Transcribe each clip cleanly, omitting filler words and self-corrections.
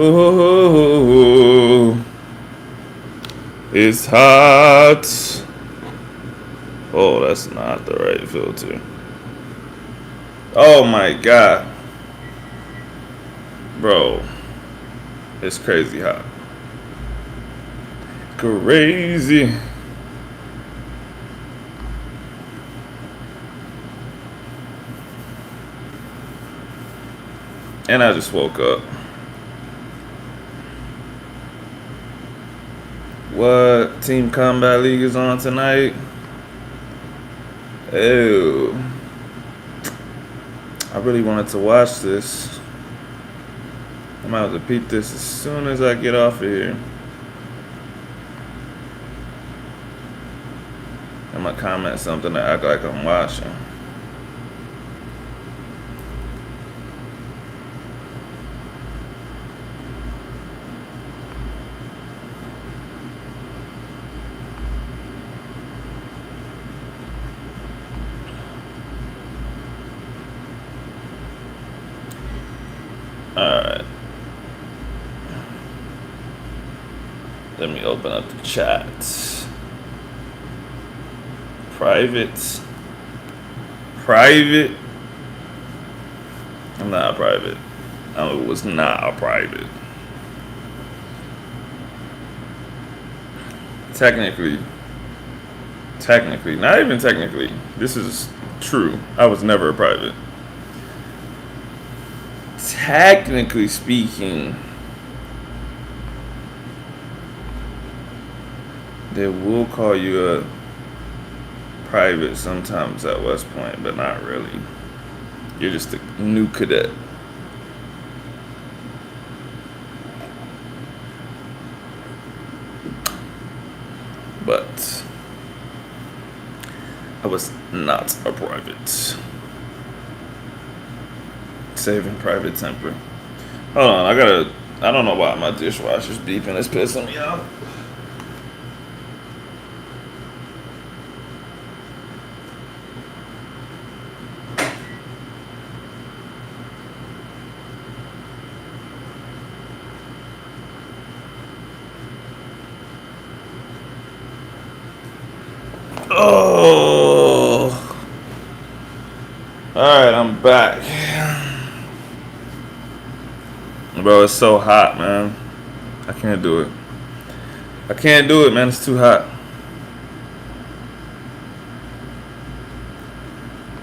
Ooh, it's hot. Oh, that's not the right filter. Oh my god. Bro, it's crazy hot. Crazy. And I just woke up. What Team Combat League is on tonight? Oh, I really wanted to watch this. I'm about to peep this as soon as I get off of here. I'm gonna comment something to act like I'm watching. Alright. Let me open up the chat. Private. Private. I'm not a private. I was not a private. Technically, not even technically. This is true. I was never a private. Technically speaking, they will call you a private sometimes at West Point, but not really. You're just a new cadet. But I was not a private. Saving private temper. Hold on, I don't know why my dishwasher's beeping. It's pissing me off. Oh. Alright, I'm back. Bro, it's so hot, man. I can't do it. I can't do it, man. It's too hot.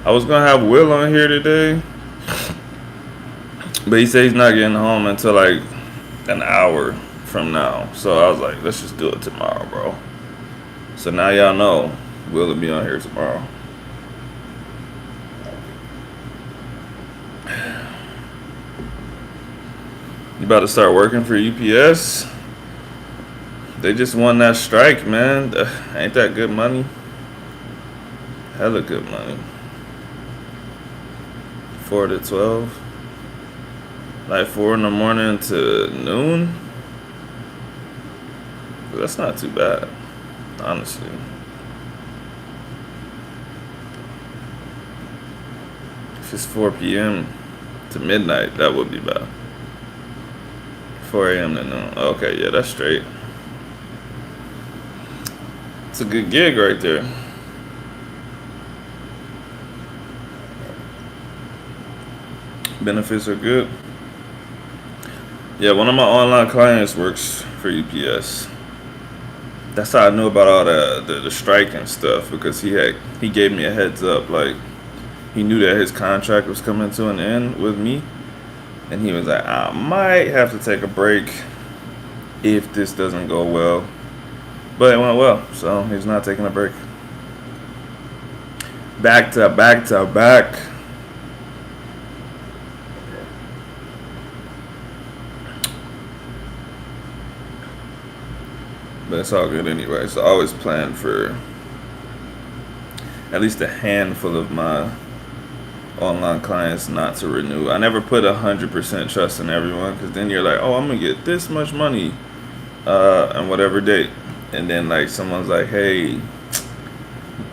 I was gonna have Will on here today, but he said he's not getting home until like an hour from now. So I was like, let's just do it tomorrow, bro. So now y'all know Will will be on here tomorrow. You about to start working for UPS? They just won that strike, man. Ain't that good money? Hella good money. 4 to 12. Like 4 in the morning to noon. But that's not too bad, honestly. If it's 4 p.m. to midnight, that would be bad. 4 a.m. to noon. Okay, yeah, that's straight. It's a good gig right there. Benefits are good. Yeah, one of my online clients works for UPS. That's how I knew about all the strike and stuff, because he gave me a heads up. Like, he knew that his contract was coming to an end with me, and he was like, I might have to take a break if this doesn't go well. But it went well, so he's not taking a break. Back to back. But it's all good anyway. So I always plan for at least a handful of my online clients not to renew. I never put 100% trust in everyone, because then you're like, oh, I'm gonna get this much money on whatever date, and then like someone's like, hey,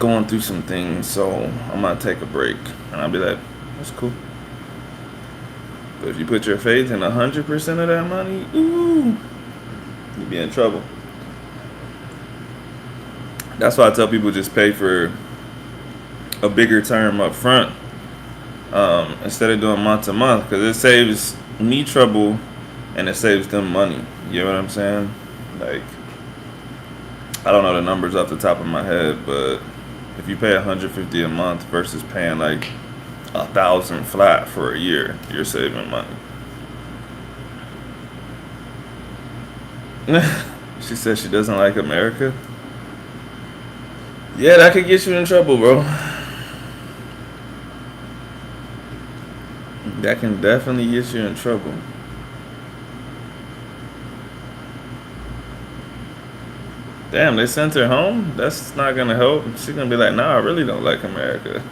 going through some things, so I'm gonna take a break, and I'll be like, that's cool. But if you put your faith in 100% of that money, ooh, you'd be in trouble. That's why I tell people just pay for a bigger term up front, instead of doing month to month, because it saves me trouble and it saves them money. You know what I'm saying? Like, I don't know the numbers off the top of my head, but if you pay 150 a month versus paying like 1,000 flat for a year, you're saving money. She said she doesn't like America. Yeah, that could get you in trouble, bro. That can definitely get you in trouble. Damn, they sent her home? That's not gonna help. She's gonna be like, nah, I really don't like America.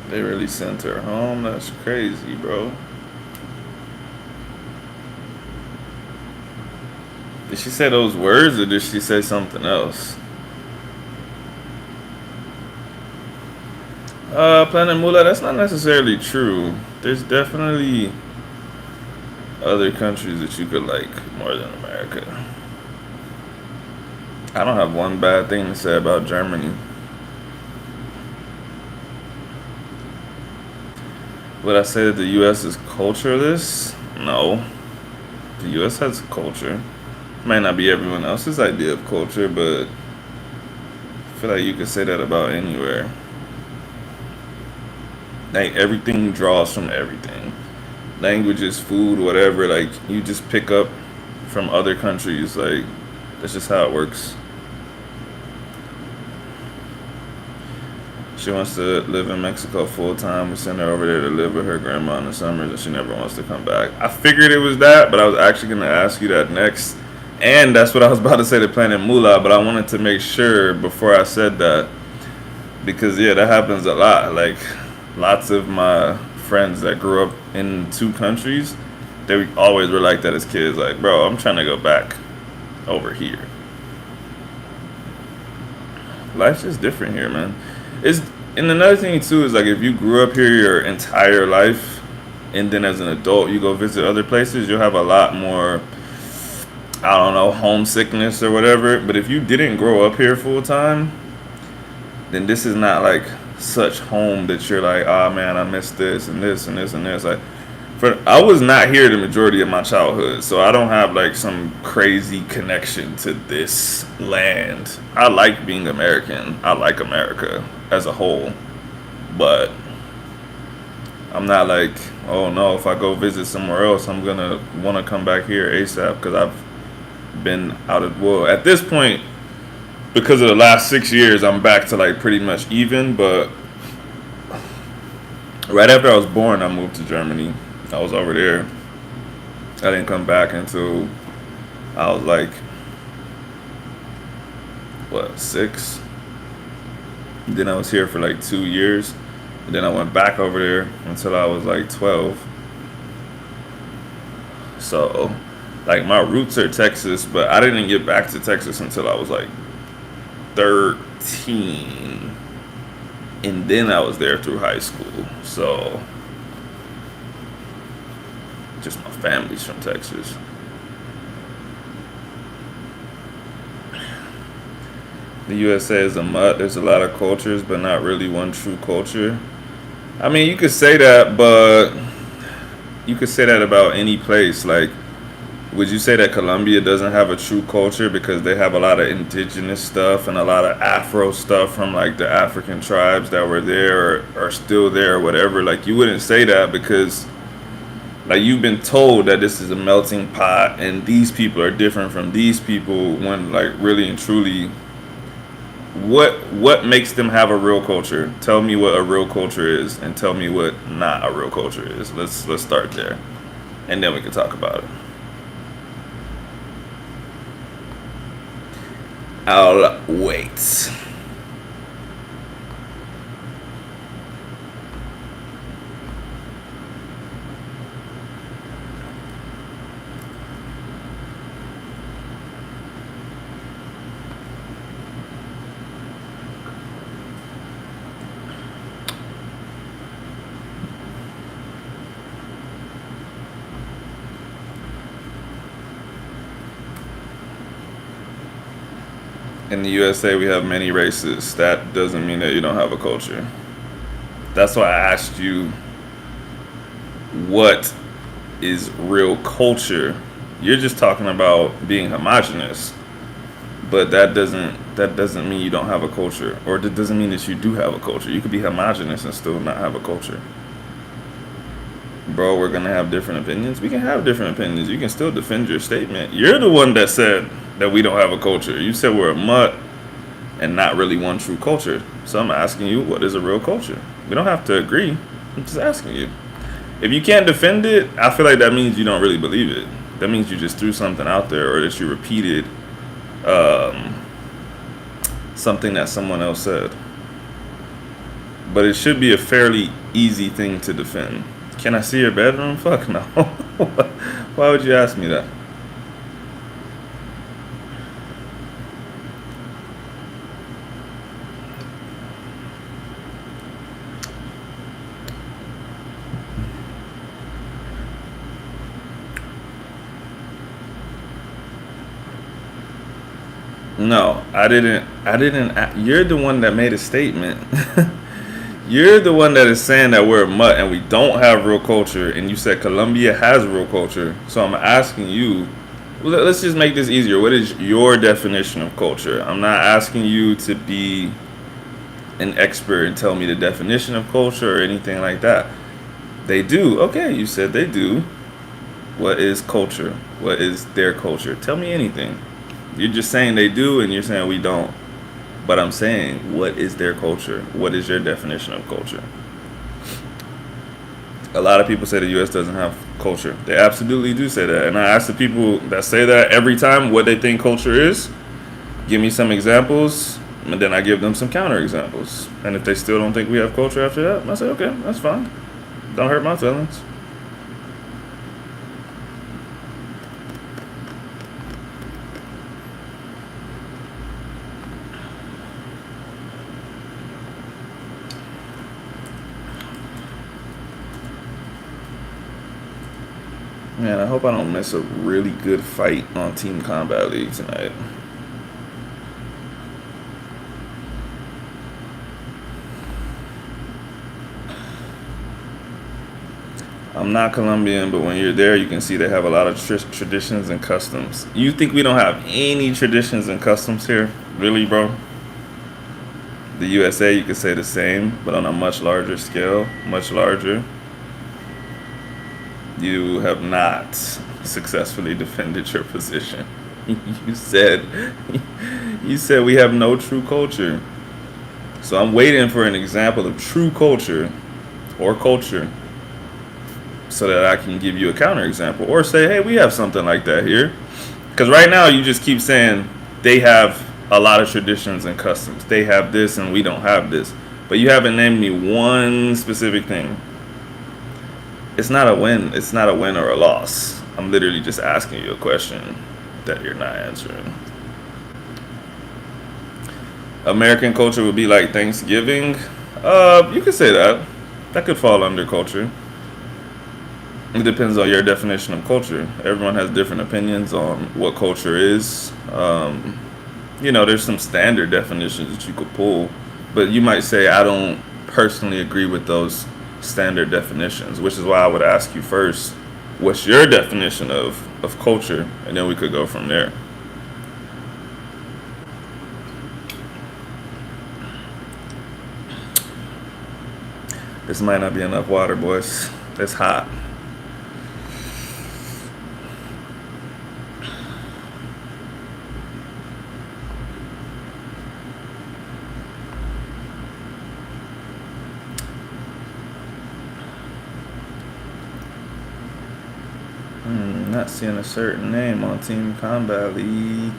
They really sent her home? That's crazy, bro. Did she say those words or did she say something else? Planet Moolah, that's not necessarily true. There's definitely other countries that you could like more than America. I don't have one bad thing to say about Germany. Would I say that the U.S. is cultureless? No. The U.S. has culture. Might not be everyone else's idea of culture, but I feel like you could say that about anywhere. Like everything draws from everything. Languages, food, whatever. Like you just pick up from other countries. Like that's just how it works. She wants to live in Mexico full time. We send her over there to live with her grandma in the summers, and she never wants to come back. I figured it was that, but I was actually going to ask you that next. And that's what I was about to say to Planet Moolah, but I wanted to make sure before I said that. Because, yeah, that happens a lot. Like, lots of my friends that grew up in two countries, they always were like that as kids. Like, bro, I'm trying to go back over here. Life's just different here, man. It's and another thing too is like if you grew up here your entire life, and then as an adult you go visit other places, you'll have a lot more, I don't know, homesickness or whatever. But if you didn't grow up here full time, then this is not like such home that you're like, ah, man, I miss this and this and this and this. Like, I was not here the majority of my childhood, so I don't have like some crazy connection to this land. I like being American. I like America as a whole, but I'm not like, oh no, if I go visit somewhere else, I'm gonna want to come back here ASAP because I've been out of, well, at this point, because of the last 6 years, I'm back to like pretty much even. But right after I was born, I moved to Germany. I was over there. I didn't come back until I was like, what, 6? Then I was here for like 2 years. And then I went back over there until I was like 12. So, like, my roots are Texas, but I didn't get back to Texas until I was like 13. And then I was there through high school. So, just my family's from Texas. The USA is a mutt. There's a lot of cultures, but not really one true culture. I mean, you could say that, but you could say that about any place. Like, would you say that Colombia doesn't have a true culture because they have a lot of indigenous stuff and a lot of Afro stuff from like the African tribes that were there or are still there or whatever? Like, you wouldn't say that because like you've been told that this is a melting pot and these people are different from these people when like really and truly what makes them have a real culture? Tell me what a real culture is and tell me what not a real culture is. Let's start there. And then we can talk about it. I'll wait. In the USA, we have many races. That doesn't mean that you don't have a culture. That's why I asked you what is real culture. You're just talking about being homogenous, but that doesn't mean you don't have a culture, or that doesn't mean that you do have a culture. You could be homogenous and still not have a culture. Bro, we're gonna have different opinions. We can have different opinions. You can still defend your statement. You're the one that said that we don't have a culture. You said we're a mutt and not really one true culture. So I'm asking you, what is a real culture? We don't have to agree. I'm just asking you. If you can't defend it, I feel like that means you don't really believe it. That means you just threw something out there, or that you repeated um, something that someone else said. But it should be a fairly easy thing to defend. Can I see your bedroom? Fuck no. Why would you ask me that? No, I didn't. I didn't. You're the one that made a statement. You're the one that is saying that we're a mutt and we don't have real culture, and you said Colombia has real culture. So I'm asking you, well, let's just make this easier. What is your definition of culture? I'm not asking you to be an expert and tell me the definition of culture or anything like that. They do. Okay, you said they do. What is culture? What is their culture? Tell me anything. You're just saying they do, and you're saying we don't. But I'm saying, what is their culture? What is your definition of culture? A lot of people say the U.S. doesn't have culture. They absolutely do say that. And I ask the people that say that every time what they think culture is. Give me some examples, and then I give them some counter examples. And if they still don't think we have culture after that, I say, okay, that's fine. Don't hurt my feelings. Man, I hope I don't miss a really good fight on Team Combat League tonight. I'm not Colombian, but when you're there, you can see they have a lot of traditions and customs. You think we don't have any traditions and customs here? Really, bro? The USA, you could say the same, but on a much larger scale, much larger. You have not successfully defended your position. You said you said we have no true culture. So I'm waiting for an example of true culture or culture so that I can give you a counterexample or say, hey, we have something like that here. Because right now you just keep saying they have a lot of traditions and customs. They have this and we don't have this. But you haven't named me one specific thing. It's not a win. It's not a win or a loss. I'm literally just asking you a question that you're not answering. American culture would be like Thanksgiving. You could say that. That could fall under culture. It depends on your definition of culture. Everyone has different opinions on what culture is. There's some standard definitions that you could pull, but you might say, I don't personally agree with those standard definitions, which is why I would ask you first, what's your definition of culture? And then we could go from there. This might not be enough water, boys. It's hot. Not seeing a certain name on Team Combat League.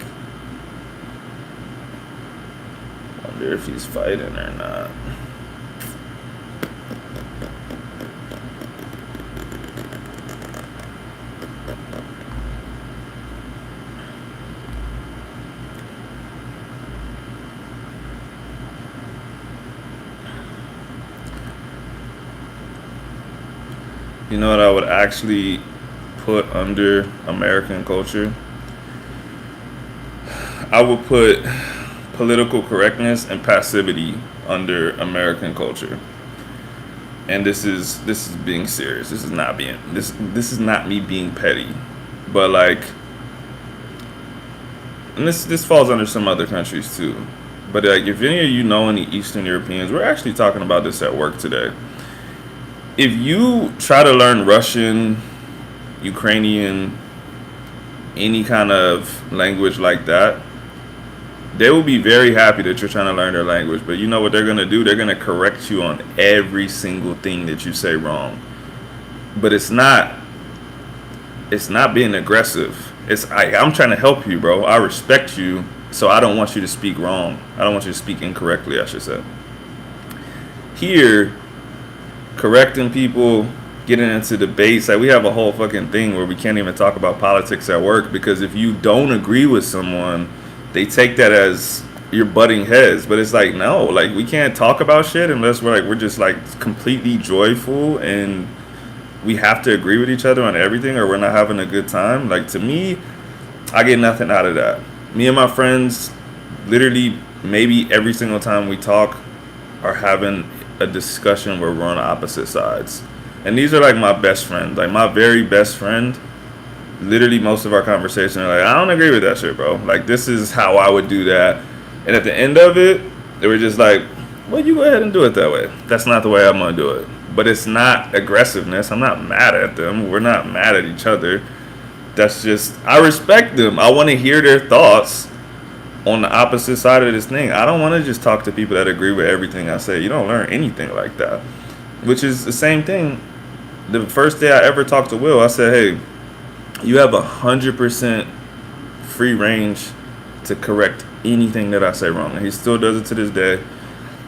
Wonder if he's fighting or not. You know what I would actually put under American culture? I would put political correctness and passivity under American culture. And this is being serious. This is not me being petty, but like, and this falls under some other countries too. But like, if any of you know any Eastern Europeans, we're actually talking about this at work today. If you try to learn Russian, Ukrainian, any kind of language like that, they will be very happy that you're trying to learn their language. But you know what they're going to do? They're going to correct you on every single thing that you say wrong. But it's not being aggressive. I'm trying to help you, bro. I respect you, so I don't want you to speak wrong. I don't want you to speak incorrectly, I should say. Here, correcting people, getting into debates, like we have a whole fucking thing where we can't even talk about politics at work, because if you don't agree with someone, they take that as you're butting heads. But it's like, no, like we can't talk about shit unless we're just like completely joyful, and we have to agree with each other on everything or we're not having a good time. Like, to me, I get nothing out of that. Me and my friends, literally maybe every single time we talk, are having a discussion where we're on opposite sides. And these are like my best friends, like my very best friend. Literally most of our conversation are like, I don't agree with that shit, bro. Like, this is how I would do that. And at the end of it, they were just like, well, you go ahead and do it that way. That's not the way I'm gonna do it. But it's not aggressiveness. I'm not mad at them. We're not mad at each other. That's just, I respect them. I want to hear their thoughts on the opposite side of this thing. I don't want to just talk to people that agree with everything I say. You don't learn anything like that. Which is the same thing. The first day I ever talked to Will, I said, hey, you have 100% free range to correct anything that I say wrong. And he still does it to this day.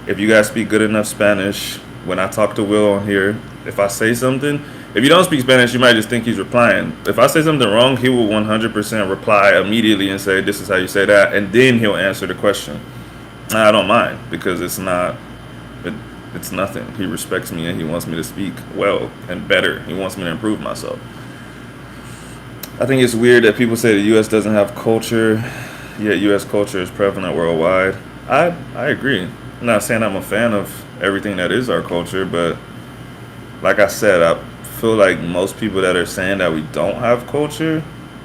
If you guys speak good enough Spanish, when I talk to Will on here, if I say something, if you don't speak Spanish, you might just think he's replying. If I say something wrong, he will 100% reply immediately and say, this is how you say that. And then he'll answer the question. I don't mind, because it's nothing. He respects me and he wants me to speak well and better. He wants me to improve myself. I think it's weird that people say the U.S. doesn't have culture, yet U.S. culture is prevalent worldwide. I agree. I'm not saying I'm a fan of everything that is our culture, but like I said, I feel like most people that are saying that we don't have culture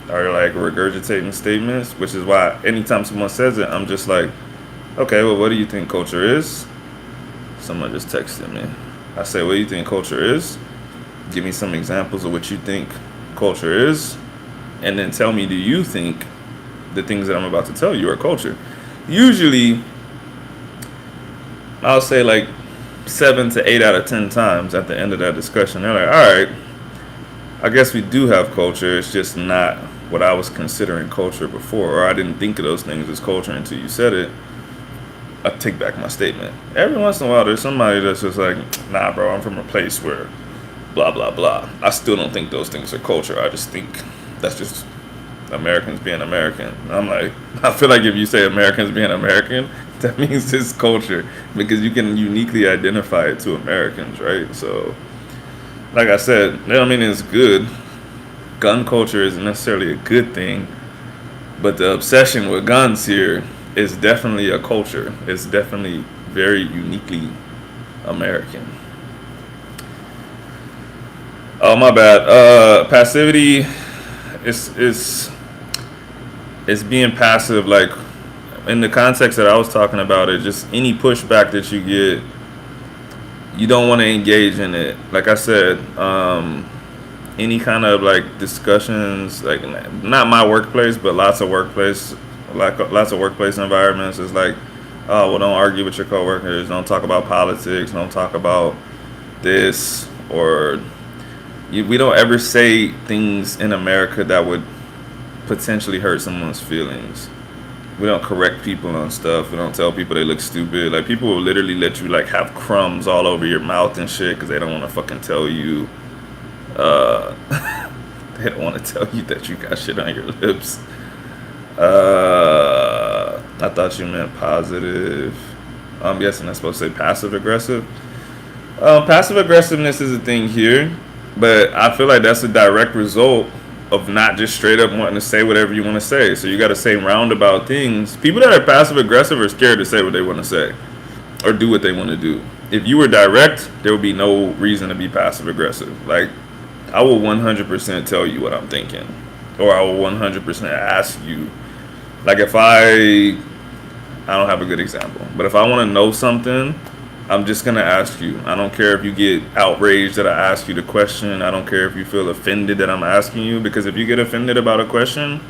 are like regurgitating statements, which is why anytime someone says it, I'm just like, okay, well, what do you think culture is? Someone just texted me. I say, what do you think culture is? Give me some examples of what you think culture is, and then tell me, do you think the things that I'm about to tell you are culture? Usually, I'll say like 7 to 8 out of 10 times at the end of that discussion, they're like, all right, I guess we do have culture. It's just not what I was considering culture before, or I didn't think of those things as culture until you said it. I take back my statement. Every once in a while, there's somebody that's just like, nah, bro, I'm from a place where blah, blah, blah. I still don't think those things are culture. I just think that's just Americans being American. And I'm like, I feel like if you say Americans being American, that means it's culture, because you can uniquely identify it to Americans, right? So, like I said, that don't mean it's good. Gun culture isn't necessarily a good thing, but the obsession with guns here is definitely a culture. It's definitely very uniquely American. Oh, my bad. Passivity is being passive, like in the context that I was talking about it, just any pushback that you get, you don't want to engage in it. Like I said, any kind of like discussions, like not my workplace, but lots of workplace environments, is like, oh, well, don't argue with your coworkers, don't talk about politics, don't talk about this, or we don't ever say things in America that would potentially hurt someone's feelings. We don't correct people on stuff. We don't tell people they look stupid. Like, people will literally let you like have crumbs all over your mouth and shit because they don't want to fucking tell you. They don't want to tell you that you got shit on your lips. I thought you meant positive. I'm guessing that's supposed to say passive aggressive. Passive aggressiveness is a thing here, but I feel like that's a direct result of not just straight up wanting to say whatever you want to say. So you got to say roundabout things. People that are passive aggressive are scared to say what they want to say or do what they want to do. If you were direct, there would be no reason to be passive aggressive. Like, I will 100% tell you what I'm thinking, or I will 100% ask you. Like, if I don't have a good example, but if I want to know something, I'm just gonna ask you. I don't care if you get outraged that I ask you the question. I don't care if you feel offended that I'm asking you, because if you get offended about a question,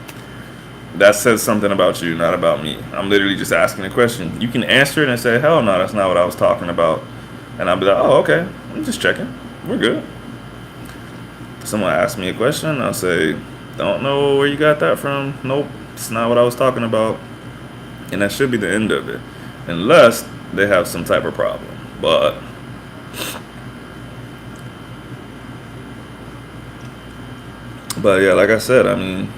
that says something about you, not about me. I'm literally just asking a question. You can answer it and say, hell no, that's not what I was talking about. And I'll be like, oh, okay, I'm just checking. We're good. Someone asks me a question, I'll say, don't know where you got that from. Nope, it's not what I was talking about. And that should be the end of it. Unless they have some type of problem. But yeah, like I said, I mean,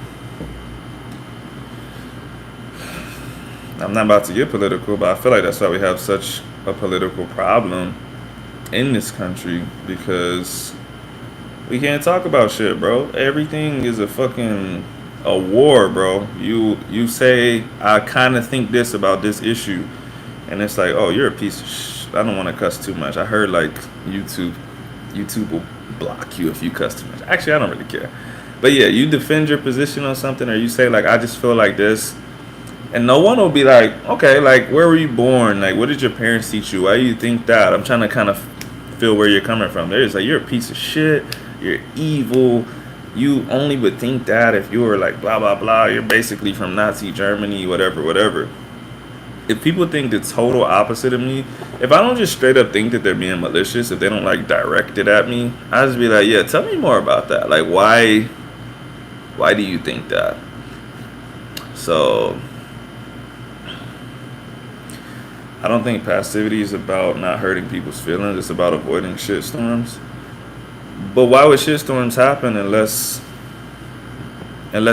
I'm not about to get political, but I feel like that's why we have such a political problem in this country, because we can't talk about shit, bro. Everything is a war, bro. You say I kind of think this about this issue, and it's like, oh, you're a piece of I don't want to cuss too much. I heard like YouTube will block you if you cuss too much. Actually, I don't really care. But yeah, you defend your position on something, or you say like, I just feel like this, and no one will be like, okay, like, where were you born? Like, what did your parents teach you? Why do you think that? I'm trying to kind of feel where you're coming from. They're just like, you're a piece of shit. You're evil. You only would think that if you were like blah blah blah. You're basically from Nazi Germany, whatever, whatever. If people think the total opposite of me, if I don't just straight up think that they're being malicious, if they don't like direct it at me, I just be like, yeah, tell me more about that. Like, why do you think that? So I don't think passivity is about not hurting people's feelings. It's about avoiding shitstorms. But why would shitstorms happen unless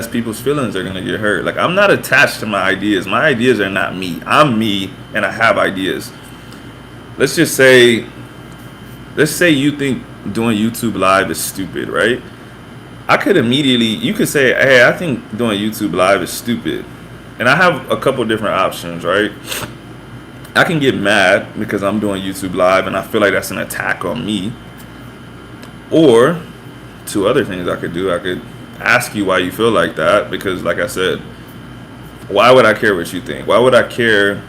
people's feelings are gonna get hurt? Like, I'm not attached to my ideas. My ideas are not me. I'm me, and I have ideas. Let's just say, you think doing YouTube Live is stupid, right? I could immediately, you could say, hey, I think doing YouTube Live is stupid, and I have a couple different options, right? I can get mad because I'm doing YouTube Live, and I feel like that's an attack on me. Or, two other things I could do. I could ask you why you feel like that, because like I said, why would I care what you think? Why would I care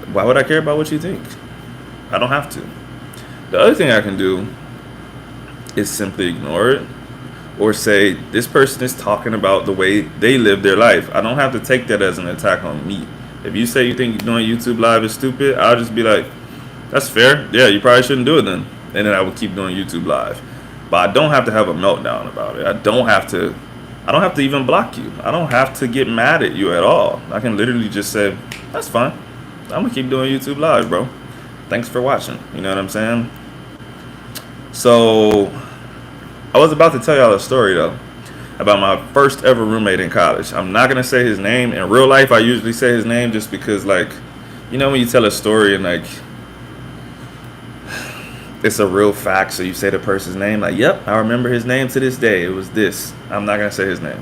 about what you think? I don't have to. The other thing I can do is simply ignore it, or say this person is talking about the way they live their life. I don't have to take that as an attack on me. If you say you think doing YouTube Live is stupid, I'll just be like, that's fair. Yeah, you probably shouldn't do it then. And then I would keep doing YouTube Live. But I don't have to have a meltdown about it. I don't have to even block you. I don't have to get mad at you at all. I can literally just say, that's fine. I'm gonna keep doing YouTube Live, bro. Thanks for watching. You know what I'm saying? So I was about to tell y'all a story though, about my first ever roommate in college. I'm not gonna say his name. In real life, I usually say his name just because, like, you know when you tell a story and like it's a real fact, so you say the person's name, like, yep, I remember his name to this day. It was this. I'm not gonna say his name.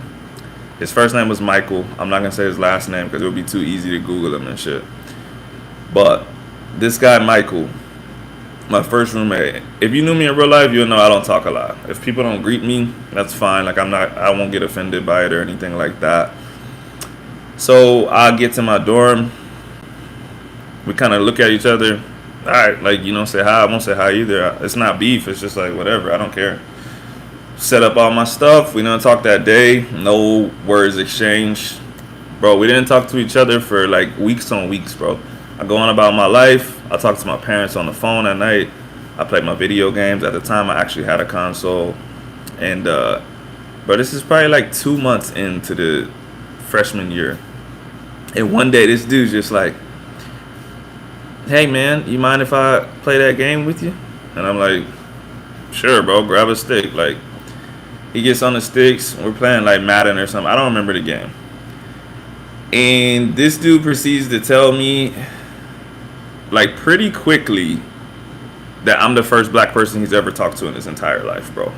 His first name was Michael. I'm not gonna say his last name because it would be too easy to Google him and shit. But this guy Michael, my first roommate. If you knew me in real life, you'll know I don't talk a lot. If people don't greet me, that's fine. Like, I won't get offended by it or anything like that. So I get to my dorm. We kind of look at each other. All right, like, you don't say hi. I won't say hi either. It's not beef. It's just like, whatever. I don't care. Set up all my stuff. We didn't talk that day. No words exchanged. Bro, we didn't talk to each other for like weeks on weeks, bro. I go on about my life. I talk to my parents on the phone at night. I played my video games. At the time, I actually had a console. And, bro, this is probably like 2 months into the freshman year. And one day, this dude's just like, hey, man, you mind if I play that game with you? And I'm like, sure, bro, grab a stick. Like, he gets on the sticks. We're playing like Madden or something. I don't remember the game. And this dude proceeds to tell me, like, pretty quickly that I'm the first black person he's ever talked to in his entire life, bro.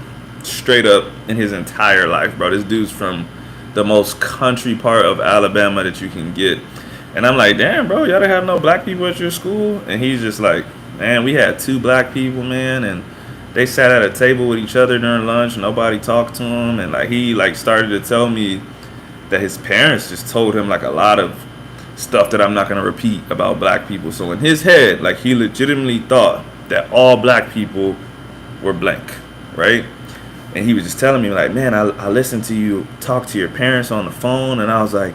straight up in his entire life, bro. This dude's from the most country part of Alabama that you can get. And I'm like, damn, bro, y'all didn't have no black people at your school? And he's just like, man, we had two black people, man, and they sat at a table with each other during lunch. Nobody talked to him, and like he like started to tell me that his parents just told him like a lot of stuff that I'm not gonna repeat about black people. So in his head, like he legitimately thought that all black people were blank, right? And he was just telling me like, man, I listened to you talk to your parents on the phone, and I was like,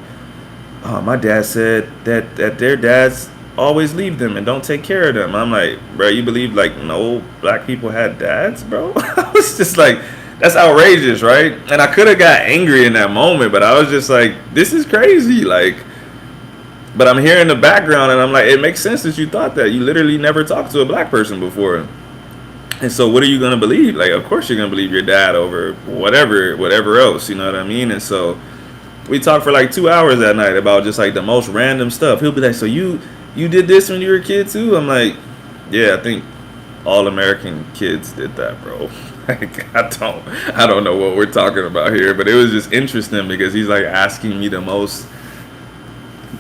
oh, my dad said that their dads always leave them and don't take care of them. I'm like, bro, you believe like no black people had dads, bro? I was just like, that's outrageous, right? And I could have got angry in that moment, but I was just like, this is crazy, like. But I'm hearing the background, and I'm like, it makes sense that you thought that. You literally never talked to a black person before. And so what are you going to believe? Like, of course you're going to believe your dad over whatever else, you know what I mean? And so we talked for like 2 hours that night about just like the most random stuff. He'll be like, so you did this when you were a kid too? I'm like, yeah, I think all American kids did that, bro. Like, I don't know what we're talking about here, but it was just interesting because he's like asking me the most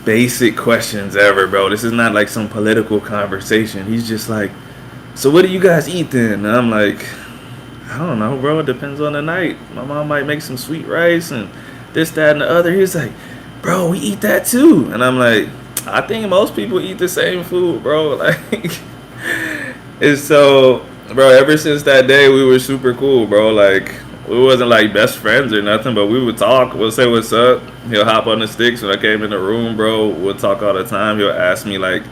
basic questions ever, bro. This is not like some political conversation. He's just like, so what do you guys eat then? And I'm like, I don't know, bro. It depends on the night. My mom might make some sweet rice and this, that, and the other. He's like, bro, we eat that too. And I'm like, I think most people eat the same food, bro. Like, and so, bro, ever since that day, we were super cool, bro. Like, we wasn't like best friends or nothing, but we would talk. We'll say what's up. He'll hop on the sticks when I came in the room, bro. We'll talk all the time. He'll ask me like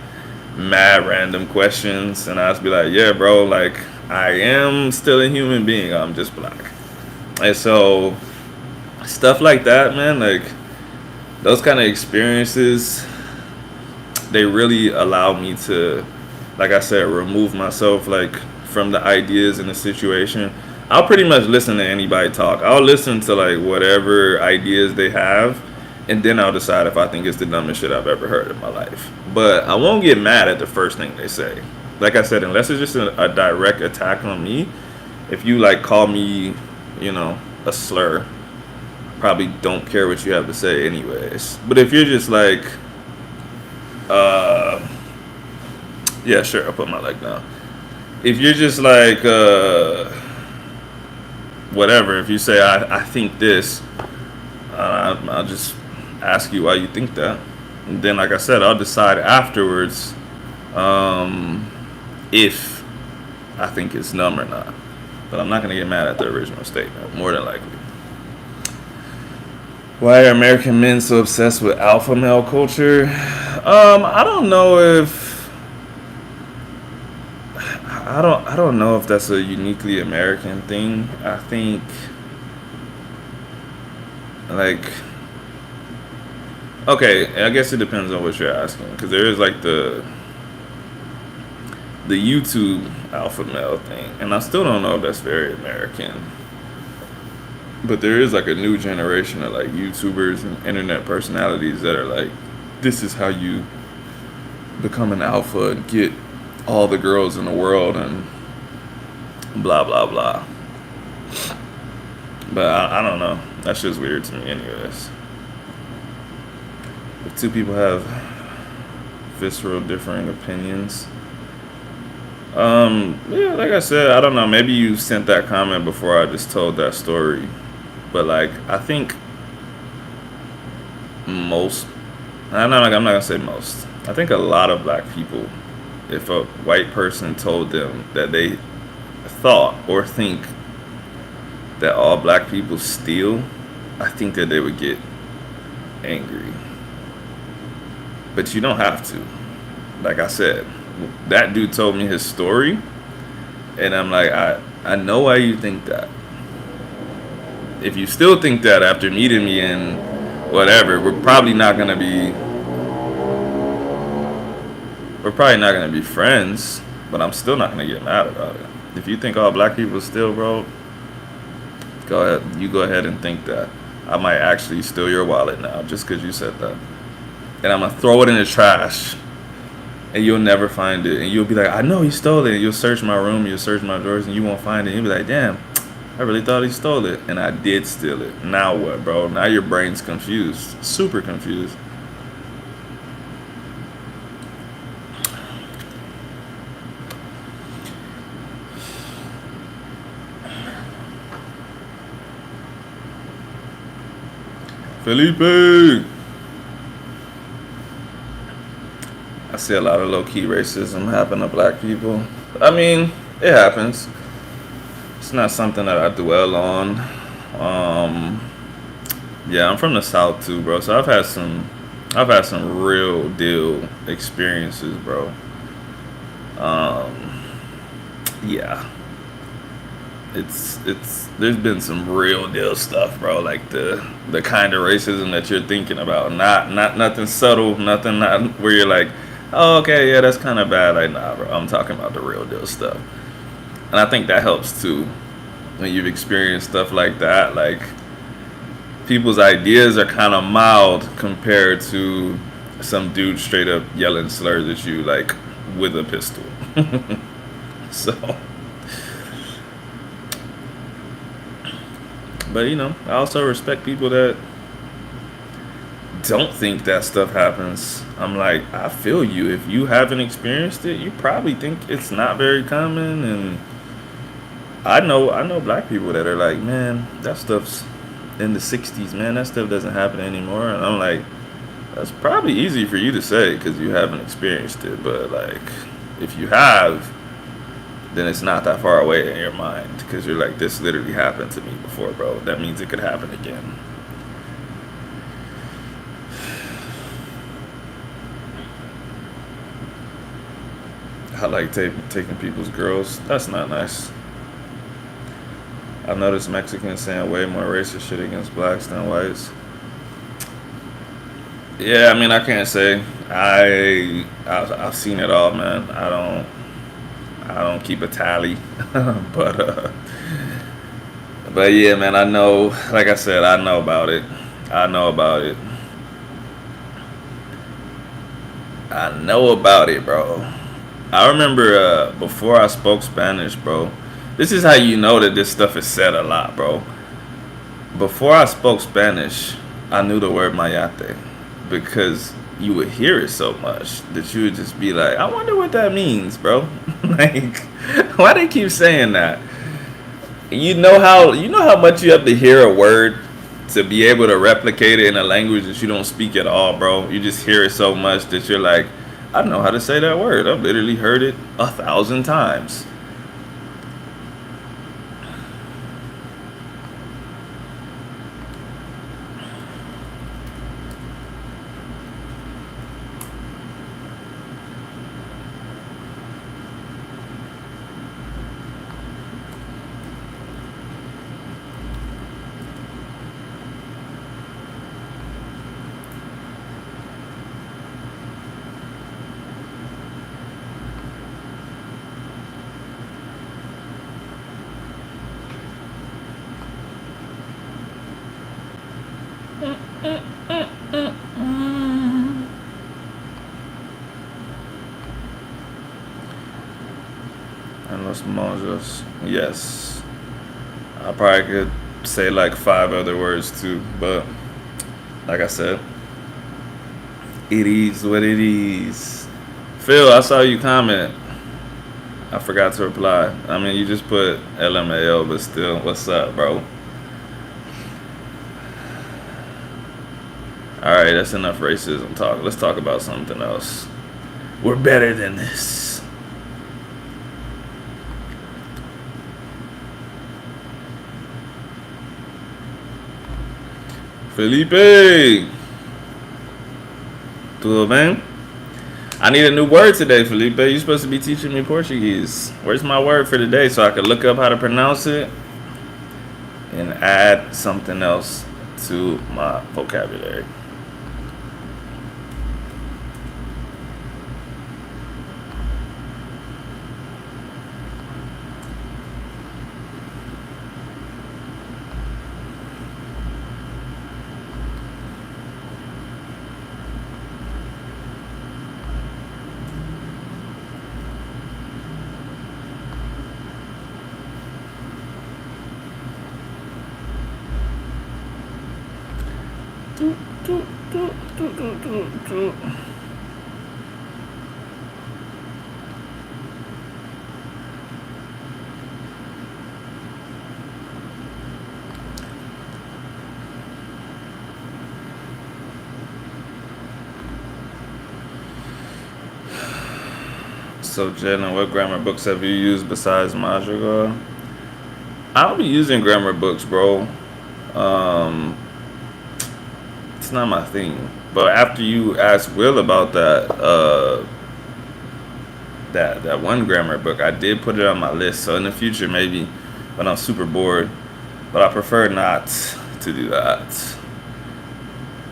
mad random questions, and I'll just be like, yeah, bro, like I am still a human being. I'm just black. And so stuff like that, man, like those kind of experiences, they really allow me to, like I said, remove myself like from the ideas in the situation. I'll pretty much listen to anybody talk. I'll listen to like whatever ideas they have, and then I'll decide if I think it's the dumbest shit I've ever heard in my life. But I won't get mad at the first thing they say. Like I said, unless it's just a direct attack on me. If you like call me, you know, a slur, probably don't care what you have to say anyways. But if you're just like, yeah, sure, I'll put my leg down. If you're just like, whatever, if you say I think this, I'll just ask you why you think that, and then like I said, I'll decide afterwards if I think it's dumb or not. But I'm not gonna get mad at the original statement, more than likely. Why are American men so obsessed with alpha male culture? I don't know if I don't know if that's a uniquely American thing. I think like, okay, I guess it depends on what you're asking, because there is like the YouTube alpha male thing, and I still don't know if that's very American. But there is like a new generation of like YouTubers and internet personalities that are like, this is how you become an alpha and get all the girls in the world and blah blah blah. But I don't know. That's just weird to me anyways. If two people have visceral differing opinions, yeah, like I said, I don't know, maybe you sent that comment before I just told that story. But like, I think most, I'm not gonna say most, I think a lot of black people, if a white person told them that they thought or think that all black people steal, I think that they would get angry. But you don't have to. Like I said, that dude told me his story, and I'm like, I know why you think that. If you still think that after meeting me and whatever, we're probably not gonna be friends, but I'm still not gonna get mad about it. If you think all black people steal, bro, go ahead. You go ahead and think that. I might actually steal your wallet now just because you said that. And I'm gonna throw it in the trash, and you'll never find it. And you'll be like, I know you stole it. And you'll search my room, you'll search my drawers, and you won't find it. And you'll be like, damn, I really thought he stole it, and I did steal it. Now what, bro? Now your brain's confused, super confused. Felipe! I see a lot of low key racism happen to black people. I mean, it happens. It's not something that I dwell on. Um, yeah, I'm from the South too, bro. So I've had some real deal experiences, bro. Um, yeah, it's there's been some real deal stuff, bro. Like the kind of racism that you're thinking about, not nothing subtle, nothing not where you're like, oh, okay, yeah, that's kind of bad. Like, nah, bro, I'm talking about the real deal stuff, and I think that helps too when you've experienced stuff like that. Like people's ideas are kind of mild compared to some dude straight up yelling slurs at you like with a pistol. So, but I also respect people that don't think that stuff happens. I'm like, I feel you. If you haven't experienced it, you probably think it's not very common. And I know black people that are like, man, that stuff's in the '60s, man. That stuff doesn't happen anymore. And I'm like, that's probably easy for you to say because you haven't experienced it. But like, if you have, then it's not that far away in your mind because you're like, this literally happened to me before, bro. That means it could happen again. I like taking people's girls. That's not nice. I've noticed Mexicans saying way more racist shit against blacks than whites. Yeah, I mean, I can't say. I've seen it all, man. I don't keep a tally, but yeah, man. I know. Like I said, I know about it. I know about it. I know about it, bro. I remember before I spoke Spanish, bro. This is how you know that this stuff is said a lot, bro. Before I spoke Spanish, I knew the word mayate because you would hear it so much that you would just be like, I wonder what that means, bro. Like, why they keep saying that? You know how much you have to hear a word to be able to replicate it in a language that you don't speak at all, bro. You just hear it so much that you're like, I know how to say that word. I've literally heard it 1,000 times. And los monjos, yes. I probably could say like five other words too, but like I said, it is what it is. Phil, I saw you comment. I forgot to reply. I mean, you just put LMAO, but still, what's up, bro? All right, that's enough racism talk. Let's talk about something else. We're better than this. Felipe, tudo bem? I need a new word today, Felipe. You're supposed to be teaching me Portuguese. Where's my word for today so I can look up how to pronounce it and add something else to my vocabulary? So, Jenna, what grammar books have you used besides Madrigal? I don't be using grammar books, bro. Um, it's not my thing. But after you asked Will about that one grammar book, I did put it on my list. So in the future, maybe when I'm super bored, but I prefer not to do that.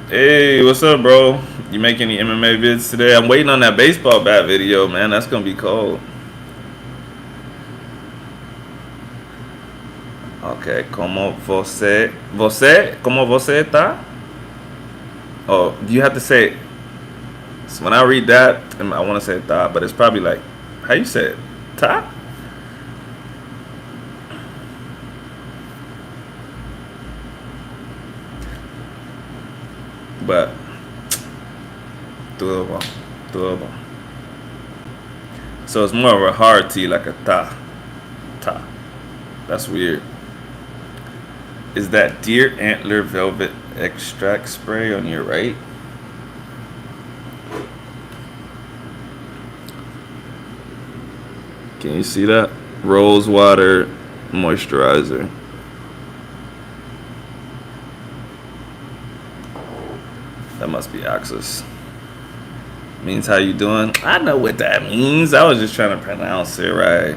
Hey, what's up, bro? You make any MMA vids today? I'm waiting on that baseball bat video, man. That's gonna be cold. Okay, como você tá? Oh, you have to say. So when I read that, I want to say ta, but it's probably like, how you say it? Ta? But tudo bom, tudo bom. So it's more of a hard T, like a ta, ta. That's weird. Is that deer antler velvet extract spray on your right? Can you see that? Rose water moisturizer. That must be Axis. Means how you doing? I know what that means. I was just trying to pronounce it right.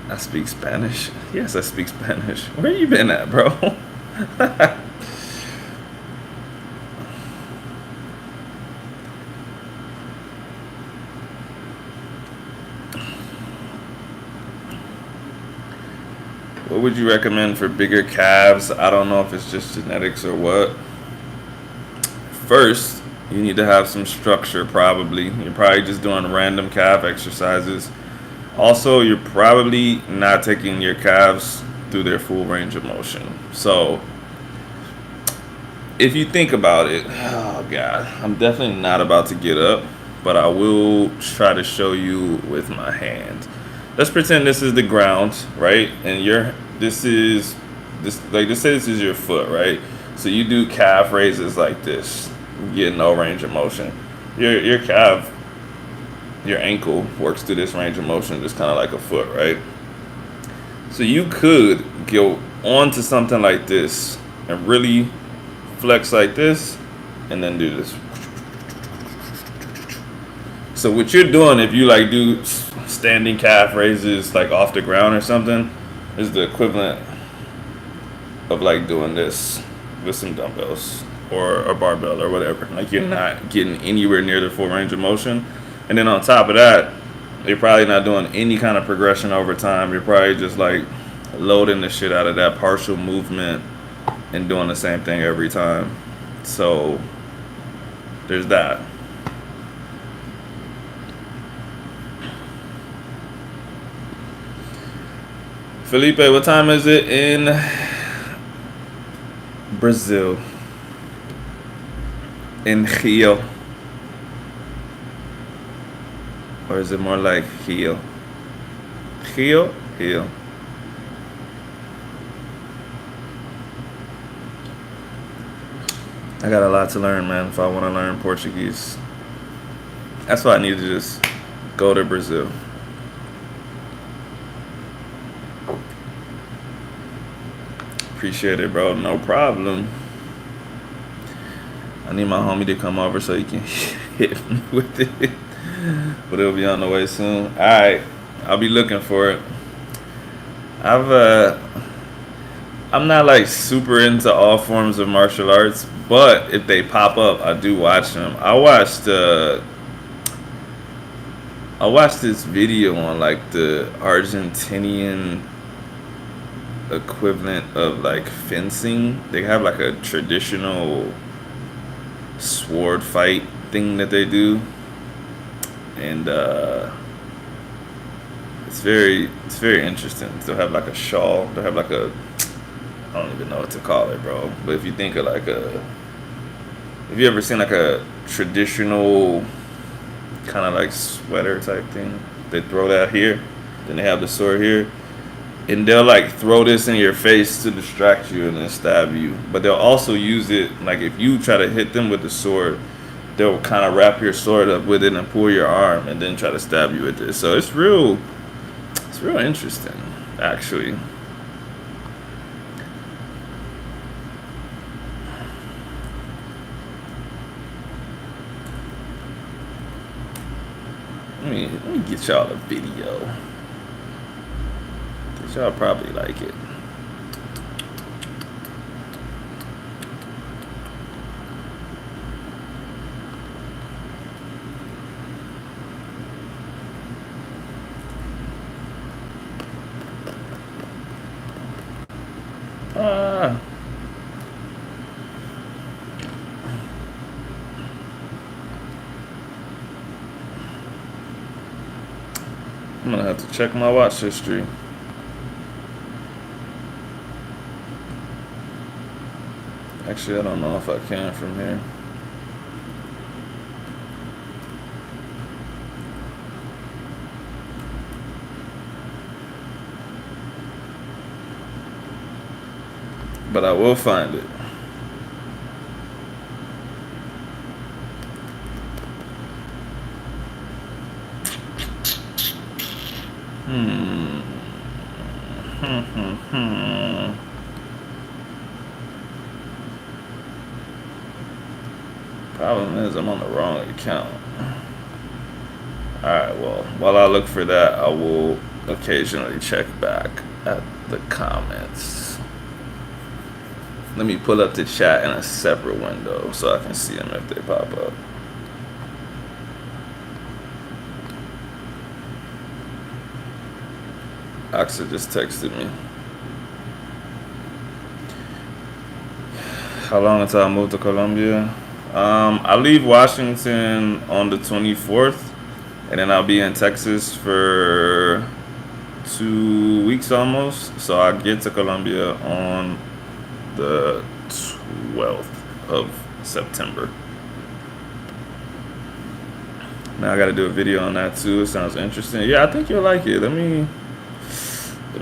I speak Spanish. Yes, I speak Spanish. Where you been at, bro? What would you recommend for bigger calves? I don't know if it's just genetics or what. First, you need to have some structure, probably. You're probably just doing random calf exercises. Also, you're probably not taking your calves through their full range of motion. So, if you think about it, oh God, I'm definitely not about to get up, but I will try to show you with my hand. Let's pretend this is the ground, right? And this is this is your foot, right? So you do calf raises like this. You get no range of motion. Your calf, your ankle works through this range of motion, just kind of like a foot, right? So you could go onto something like this and really flex like this, and then do this. So what you're doing, if you like do standing calf raises like off the ground or something, is the equivalent of like doing this with some dumbbells or a barbell or whatever. Like you're not getting anywhere near the full range of motion. And then on top of that, you're probably not doing any kind of progression over time. You're probably just like loading the shit out of that partial movement and doing the same thing every time. So there's that. Felipe, what time is it in Brazil? In Rio? Or is it more like Rio? Rio? Rio. I got a lot to learn, man, if I want to learn Portuguese. That's why I need to just go to Brazil. Appreciate it, bro. No problem. I need my homie to come over so he can hit me with it. But it'll be on the way soon. Alright. I'll be looking for it. I'm not like super into all forms of martial arts, but if they pop up, I do watch them. I watched this video on like the Argentinian equivalent of like fencing. They have like a traditional sword fight thing that they do, and it's very interesting. They'll have like a shawl. They'll have like a I don't even know what to call it, bro. But if you think of like have you ever seen like a traditional kind of like sweater type thing? They throw that here, then they have the sword here, and they'll like throw this in your face to distract you and then stab you. But they'll also use it like if you try to hit them with the sword, they'll kind of wrap your sword up with it and pull your arm and then try to stab you with it. So it's real interesting, actually. Let me get y'all a video. Cause y'all probably like it. Ah. I'm gonna have to check my watch history. Actually, I don't know if I can from here. But I will find it. Problem is, I'm on the wrong account. Alright, well, while I look for that, I will occasionally check back at the comments. Let me pull up the chat in a separate window so I can see them if they pop up. Oxa just texted me. How long until I move to Colombia? I leave Washington on the 24th, and then I'll be in Texas for 2 weeks almost. So I get to Colombia on the 12th of September. Now I got to do a video on that too. It sounds interesting. Yeah, I think you'll like it. Let me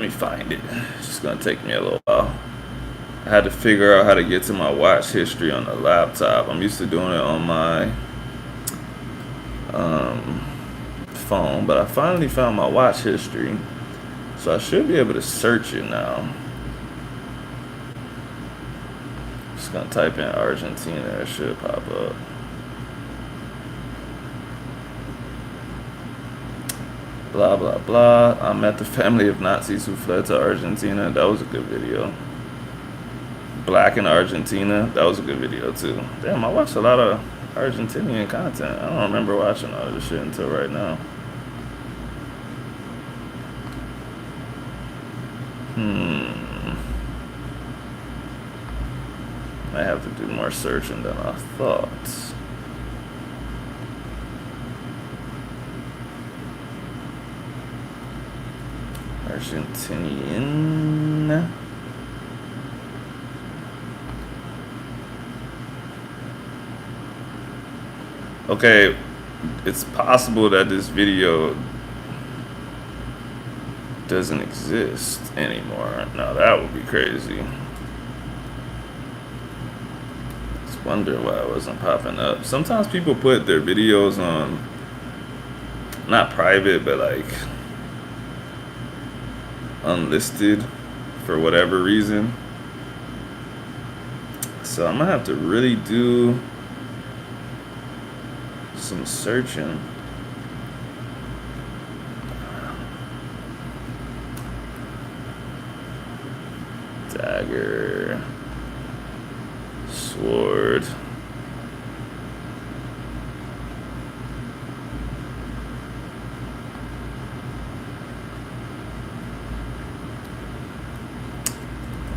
find it. It's just gonna take me a little while. I had to figure out how to get to my watch history on the laptop. I'm used to doing it on my phone, but I finally found my watch history, so I should be able to search it now. Just gonna type in Argentina. It should pop up. Blah blah blah. I met the family of Nazis who fled to Argentina. That was a good video. Black in Argentina. That was a good video too. Damn, I watched a lot of Argentinian content. I don't remember watching all this shit until right now. I have to do more searching than I thought. Argentinian. Okay, it's possible that this video doesn't exist anymore. Now that would be crazy. Just wonder why it wasn't popping up. Sometimes people put their videos on, not private, but like unlisted for whatever reason. So I'm gonna have to really do some searching. Dagger, sword.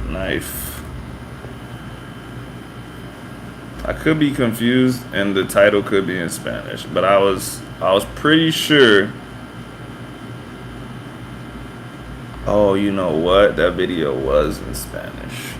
Knife. I could be confused and the title could be in Spanish, but I was pretty sure. Oh, you know what? That video was in Spanish.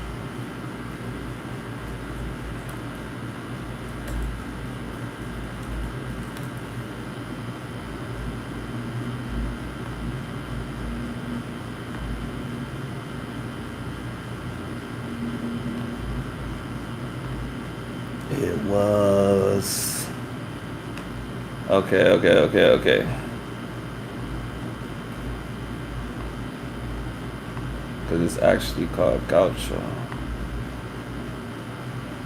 It was. Okay. Because it's actually called Gaucho.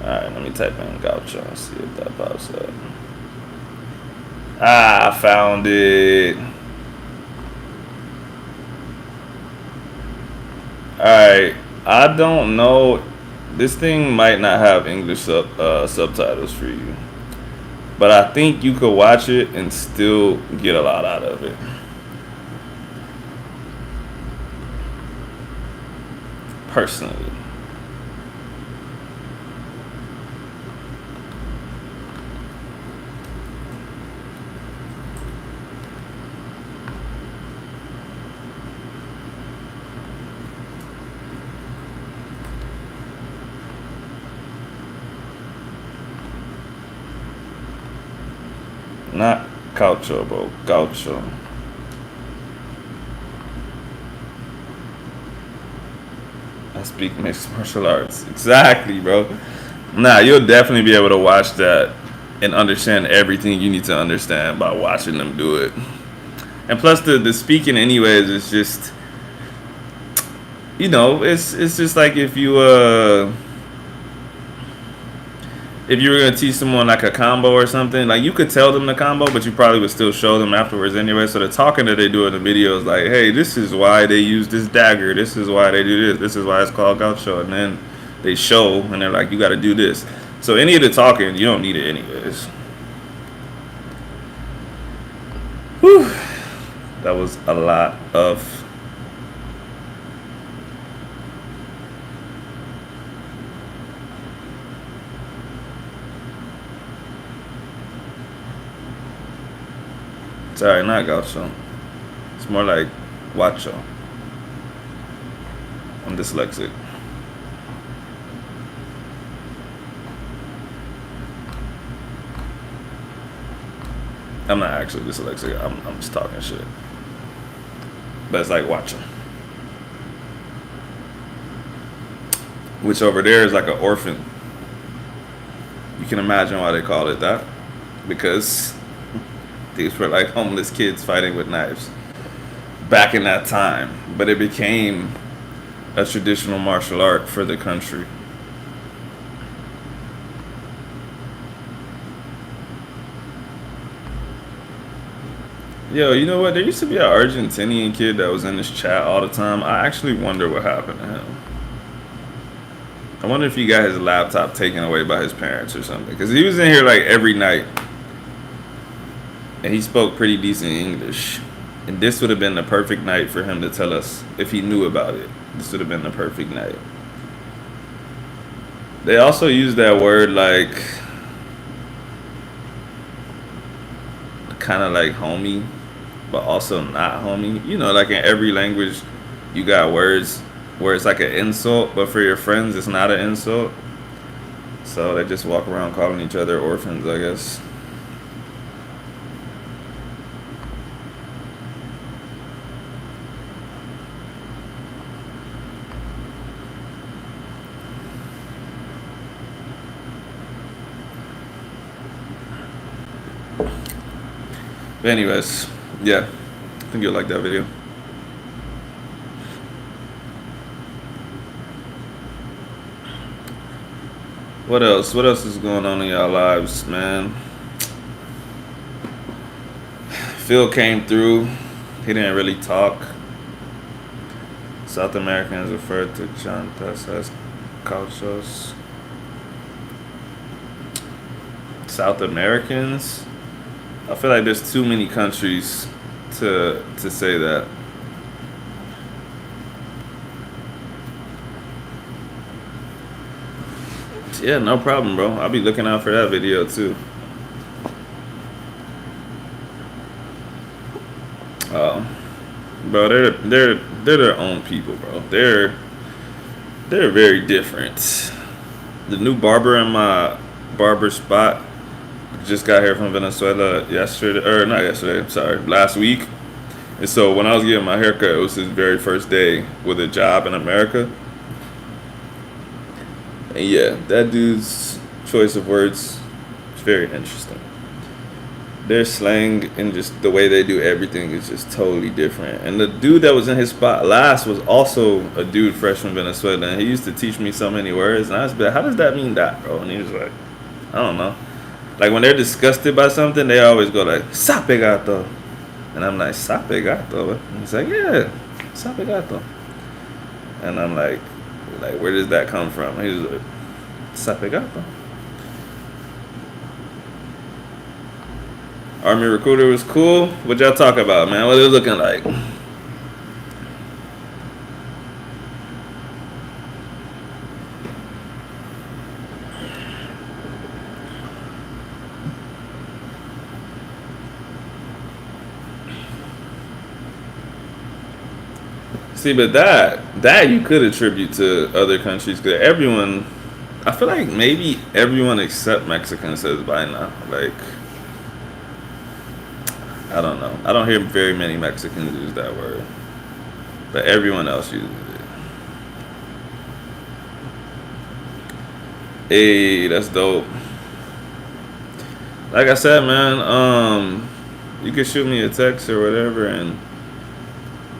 Alright, let me type in Gaucho and see if that pops up. Ah, I found it. Alright, I don't know. This thing might not have English subtitles for you. But I think you could watch it and still get a lot out of it. Personally. Not Gaucho, bro. Gaucho. I speak mixed martial arts. Exactly, bro. Nah, you'll definitely be able to watch that and understand everything you need to understand by watching them do it. And plus, the speaking, anyways, is just, it's just like if you were gonna teach someone like a combo or something, like you could tell them the combo, but you probably would still show them afterwards anyway. So the talking that they do in the video is like, hey, this is why they use this dagger. This is why they do this. This is why it's called gaucho. And then they show, and they're like, you got to do this. So any of the talking, you don't need it anyways. Whew. That was a lot of. Sorry, not gaucho. It's more like guacho. I'm dyslexic. I'm not actually dyslexic. I'm just talking shit. But it's like guacho. Which over there is like an orphan. You can imagine why they call it that. Because these were like homeless kids fighting with knives back in that time. But it became a traditional martial art for the country. Yo, you know what? There used to be an Argentinian kid that was in this chat all the time. I actually wonder what happened to him. I wonder if he got his laptop taken away by his parents or something. Because he was in here like every night. And he spoke pretty decent English. And this would have been the perfect night for him to tell us if he knew about it. This would have been the perfect night. They also use that word like kind of like homie, but also not homie. You know, like in every language, you got words where it's like an insult, but for your friends, it's not an insult. So they just walk around calling each other orphans, I guess. But anyways, yeah, I think you'll like that video. What else? What else is going on in y'all lives, man? Phil came through. He didn't really talk. South Americans referred to chantas as cauchos. South Americans? I feel like there's too many countries to say that. Yeah, no problem, bro. I'll be looking out for that video too. Bro, they're their own people, bro. They're very different. The new barber in my barber spot just got here from Venezuela yesterday, or not yesterday, sorry, last week. And so when I was getting my haircut, it was his very first day with a job in America. And yeah, that dude's choice of words. It's very interesting. Their slang and just the way they do everything is just totally different. And the dude that was in his spot last was also a dude fresh from Venezuela, and he used to teach me so many words, and I was like, "How does that mean that, bro?" And he was like, "I don't know." Like when they're disgusted by something, they always go like "sape gato," and I'm like "sape gato." And he's like, "Yeah, sape gato," and I'm like where does that come from? He's like "sape gato." Army recruiter was cool. What y'all talk about, man? What it looking like? See, but that you could attribute to other countries because everyone, I feel like maybe everyone except Mexican says vaina. Like I don't know. I don't hear very many Mexicans use that word, but everyone else uses it. Hey, that's dope. Like I said, man, you can shoot me a text or whatever, and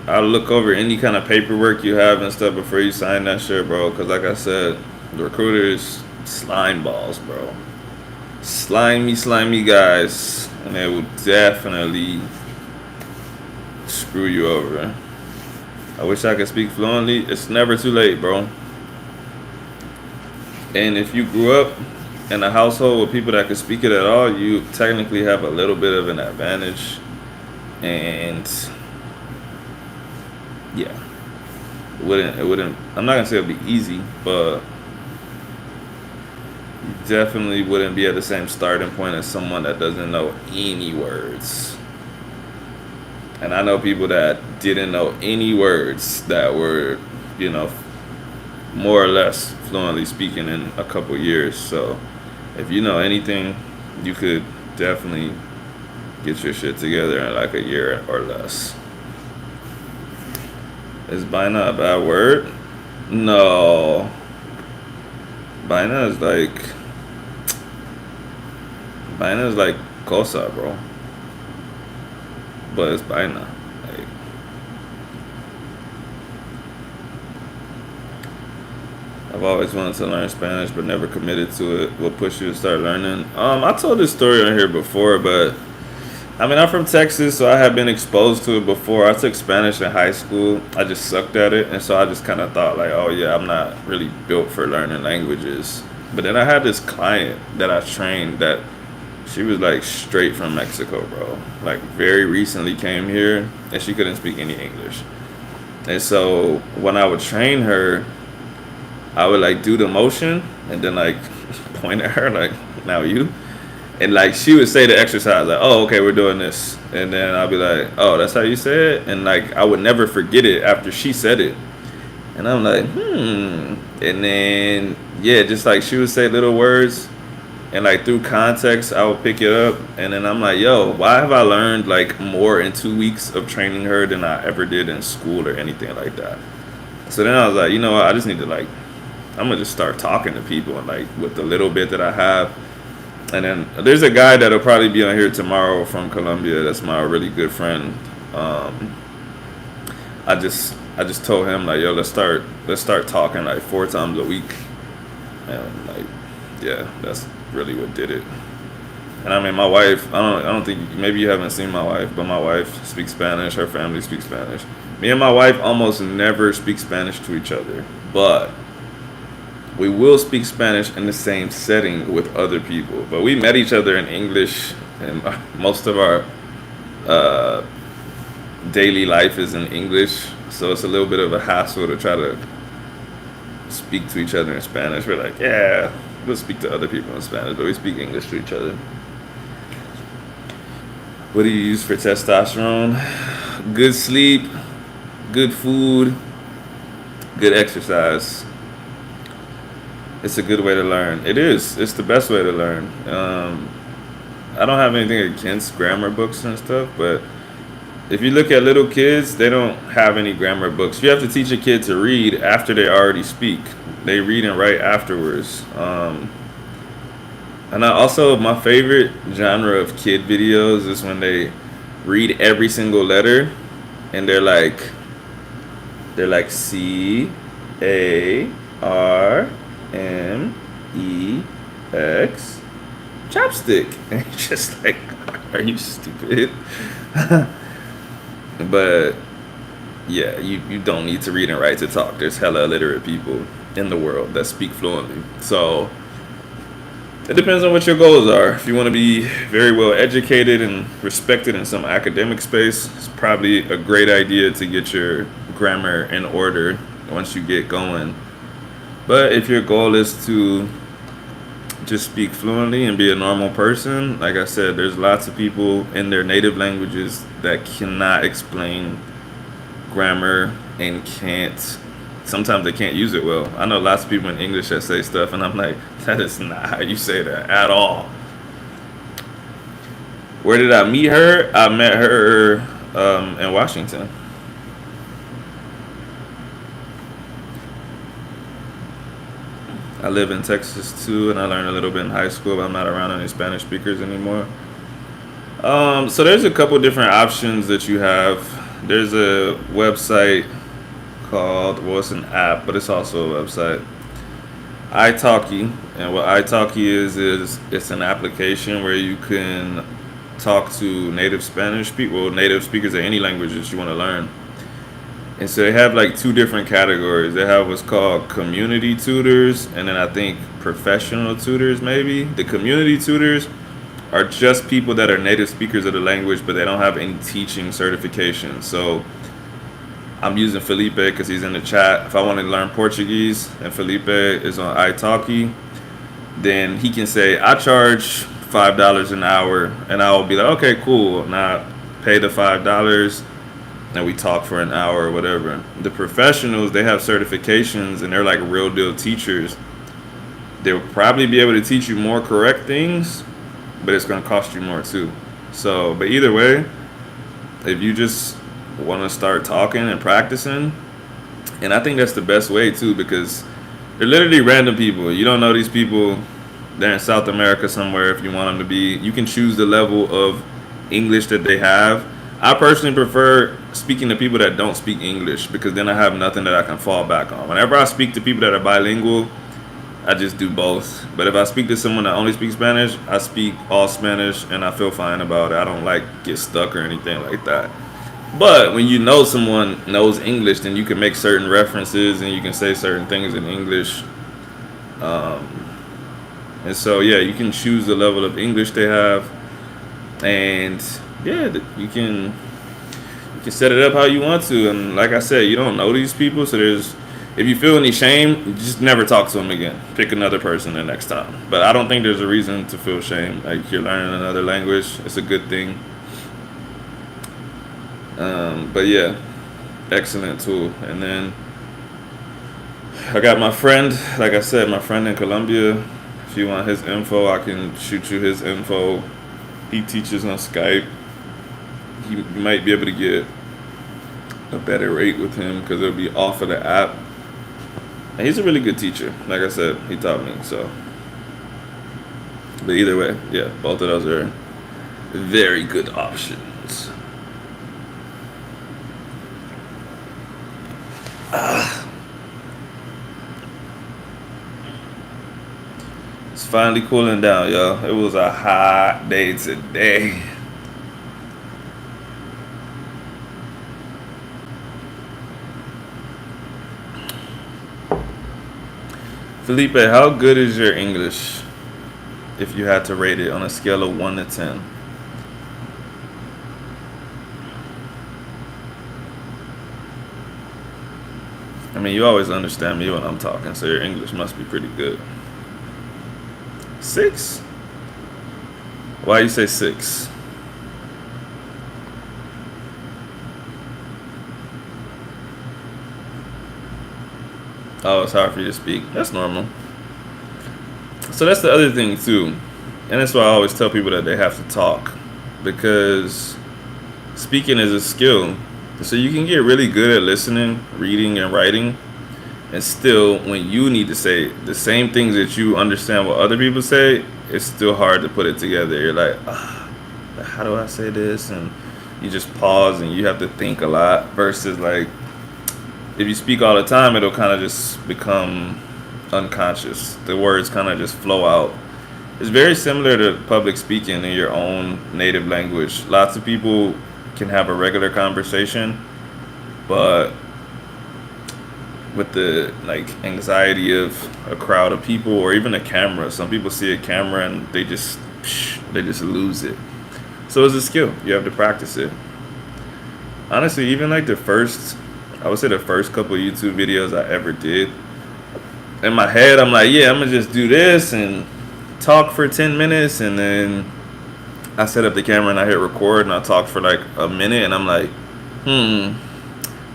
I'll look over any kind of paperwork you have and stuff before you sign that shit, bro. Cause like I said, the recruiters slime balls, bro. Slimy guys, and they will definitely screw you over. I wish I could speak fluently. It's never too late, bro. And if you grew up in a household with people that could speak it at all, you technically have a little bit of an advantage. And yeah, it wouldn't. I'm not gonna say it'll be easy, but you definitely wouldn't be at the same starting point as someone that doesn't know any words. And I know people that didn't know any words that were, you know, more or less fluently speaking in a couple years. So if you know anything, you could definitely get your shit together in like a year or less. Is Bina a bad word? No. Bina is like cosa, bro. But it's Bina. Like I've always wanted to learn Spanish but never committed to it. What pushed you to start learning? I told this story on here before, but I mean, I'm from Texas, so I have been exposed to it before. I took Spanish in high school. I just sucked at it, and so I just kind of thought like, oh yeah, I'm not really built for learning languages. But then I had this client that I trained that she was like straight from Mexico, bro. Like very recently came here, and she couldn't speak any English. And so when I would train her, I would like do the motion and then like point at her like, now you. And like she would say the exercise like, oh okay, we're doing this, and then I'll be like, oh that's how you say it, and like I would never forget it after she said it, and I'm like and then yeah, just like she would say little words, and like through context I would pick it up, and then I'm like, yo, why have I learned like more in 2 weeks of training her than I ever did in school or anything like that? So then I was like, you know what, I just need to like, I'm gonna just start talking to people and like with the little bit that I have. And then there's a guy that'll probably be on here tomorrow from Colombia. That's my really good friend. I just told him like, yo, let's start talking like 4 times a week, and like, yeah, that's really what did it. And I mean, my wife, I don't think maybe you haven't seen my wife, but my wife speaks Spanish. Her family speaks Spanish. Me and my wife almost never speak Spanish to each other, but we will speak Spanish in the same setting with other people. But we met each other in English, and most of our uh, daily life is in English. So it's a little bit of a hassle to try to speak to each other in Spanish. We're like, yeah, we'll speak to other people in Spanish, but we speak English to each other. What do you use for testosterone? Good sleep, good food, good exercise. It's a good way to learn. It is. It's the best way to learn. I don't have anything against grammar books and stuff, but if you look at little kids, they don't have any grammar books. You have to teach a kid to read after they already speak. They read and write afterwards. And I also, my favorite genre of kid videos is when they read every single letter and they're like CARMEX chopstick. And it's just like, are you stupid? But yeah, you don't need to read and write to talk. There's hella illiterate people in the world that speak fluently. So it depends on what your goals are. If you want to be very well educated and respected in some academic space, it's probably a great idea to get your grammar in order once you get going. But if your goal is to just speak fluently and be a normal person, like I said, there's lots of people in their native languages that cannot explain grammar and can't, sometimes they can't use it well. I know lots of people in English that say stuff and I'm like, that is not how you say that at all. Where did I meet her? I met her in Washington. I live in Texas too, and I learned a little bit in high school, but I'm not around any Spanish speakers anymore. So there's a couple different options that you have. There's a website called, well, it's an app, but it's also a website, italki. And what italki is it's an application where you can talk to native Spanish people, well, native speakers of any language that you want to learn. And so they have like two different categories. They have what's called community tutors, and then I think professional tutors, maybe. The community tutors are just people that are native speakers of the language, but they don't have any teaching certification. So I'm using Felipe because he's in the chat. If I want to learn Portuguese and Felipe is on italki, then he can say, I charge $5 an hour, and I will be like, okay, cool. Now pay the $5 and we talk for an hour or whatever. The professionals, they have certifications and they're like real deal teachers. They'll probably be able to teach you more correct things, but it's going to cost you more too. So, but either way, if you just want to start talking and practicing, and I think that's the best way too, because they're literally random people. You don't know these people. They're in South America somewhere. If you want them to be, you can choose the level of English that they have. I personally prefer speaking to people that don't speak English because then I have nothing that I can fall back on. Whenever I speak to people that are bilingual, I just do both. But if I speak to someone that only speaks Spanish, I speak all Spanish and I feel fine about it. I don't like get stuck or anything like that. But when you know someone knows English, then you can make certain references and you can say certain things in English. And so, yeah, you can choose the level of English they have. And yeah, you can set it up how you want to. And like I said, you don't know these people, so if you feel any shame, just never talk to them again. Pick another person the next time. But I don't think there's a reason to feel shame. Like, you're learning another language, it's a good thing. But yeah, excellent tool. And then I got my friend, like I said, my friend in Colombia. If you want his info, I can shoot you his info. He teaches on Skype. You might be able to get a better rate with him because it'll be off of the app. And he's a really good teacher. Like I said, he taught me. So, but either way, yeah, both of those are very good options. It's finally cooling down, y'all. It was a hot day today. Felipe, how good is your English if you had to rate it on a scale of 1 to 10? I mean, you always understand me when I'm talking, so your English must be pretty good. 6? Why you say 6? Oh, it's hard for you to speak. That's normal. So that's the other thing too. And that's why I always tell people that they have to talk. Because speaking is a skill. So you can get really good at listening, reading, and writing. And still, when you need to say the same things that you understand what other people say, it's still hard to put it together. You're like, ah, how do I say this? And you just pause and you have to think a lot. Versus like, if you speak all the time, it'll kind of just become unconscious. The words kind of just flow out. It's very similar to public speaking in your own native language. Lots of people can have a regular conversation, but with the like anxiety of a crowd of people or even a camera, some people see a camera and they just lose it. So it's a skill. You have to practice it. Honestly, even like I would say the first couple YouTube videos I ever did, in my head, I'm like, yeah, I'm gonna just do this and talk for 10 minutes, and then I set up the camera and I hit record and I talked for like a minute, and I'm like,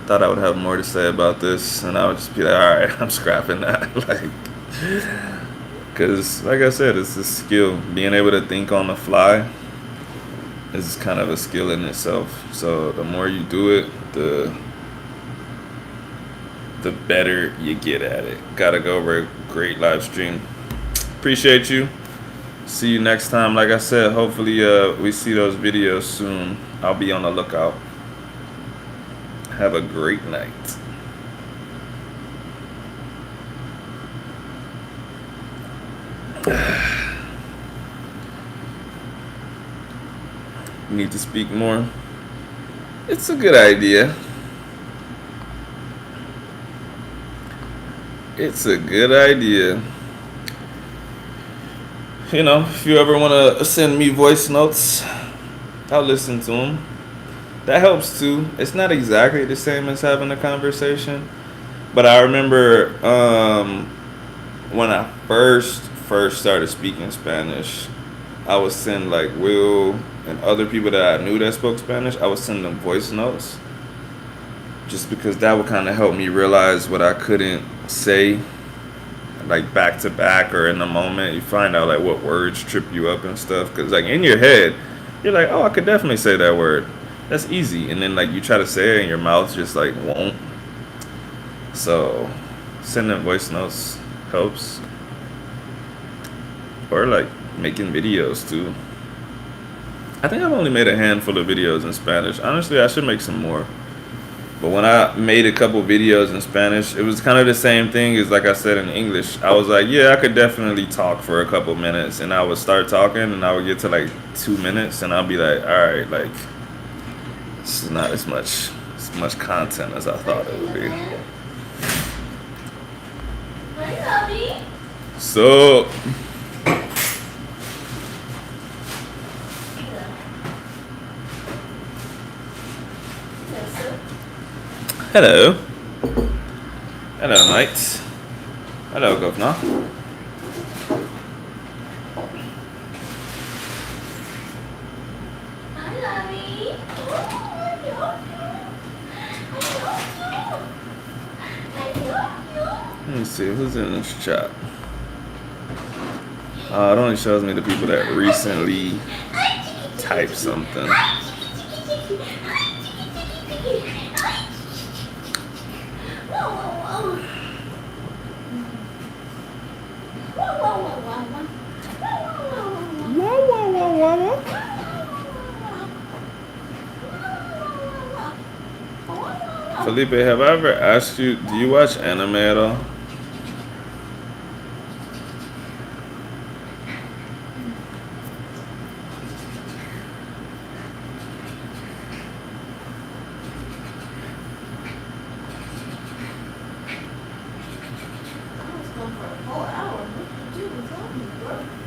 thought I would have more to say about this, and I would just be like, all right, I'm scrapping that. Like, because like I said, it's a skill. Being able to think on the fly is kind of a skill in itself. So the more you do it, the better you get at it. Gotta go over a great live stream. Appreciate you. See you next time. Like I said, hopefully we see those videos soon. I'll be on the lookout. Have a great night. Need to speak more. It's a good idea. It's a good idea. You know, if you ever want to send me voice notes, I'll listen to them. That helps too. It's not exactly the same as having a conversation, but I remember when I first started speaking Spanish, I would send like Will and other people that I knew that spoke Spanish. I would send them voice notes, just because that would kind of help me realize what I couldn't say, like back to back or in the moment. You find out like what words trip you up and stuff, because like in your head, you're like, oh, I could definitely say that word. That's easy. And then like you try to say it and your mouth just like won't. So sending voice notes helps. Or like making videos too. I think I've only made a handful of videos in Spanish. Honestly, I should make some more. But when I made a couple videos in Spanish, it was kind of the same thing as like I said in English. I was like, yeah, I could definitely talk for a couple minutes, and I would start talking and I would get to like 2 minutes and I'll be like, all right, like this is not as much content as I thought it would be. So hello. Hello, mates. Hello, governor. Let me see who's in this chat. It only shows me the people that recently typed something. Felipe, have I ever asked you, do you watch anime at all?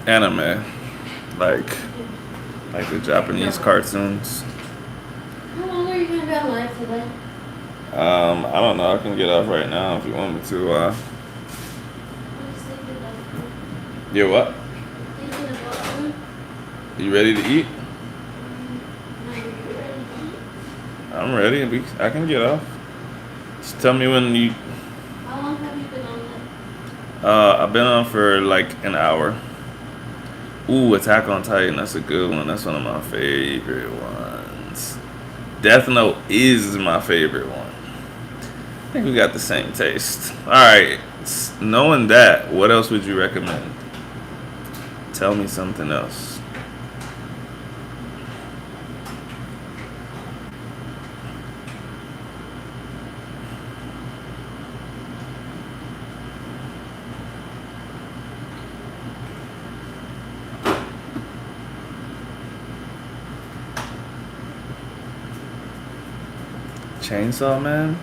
Anime, like the Japanese cartoons. How long are you gonna be on live today? I don't know. I can get off right now if you want me to. You what? You ready to eat? I'm ready. I can get off. Just tell me when you. How long have you been on there? I've been on for like an hour. Ooh, Attack on Titan. That's a good one. That's one of my favorite ones. Death Note is my favorite one. think we got the same taste. All right. Knowing that, what else would you recommend? Tell me something else. Chainsaw Man?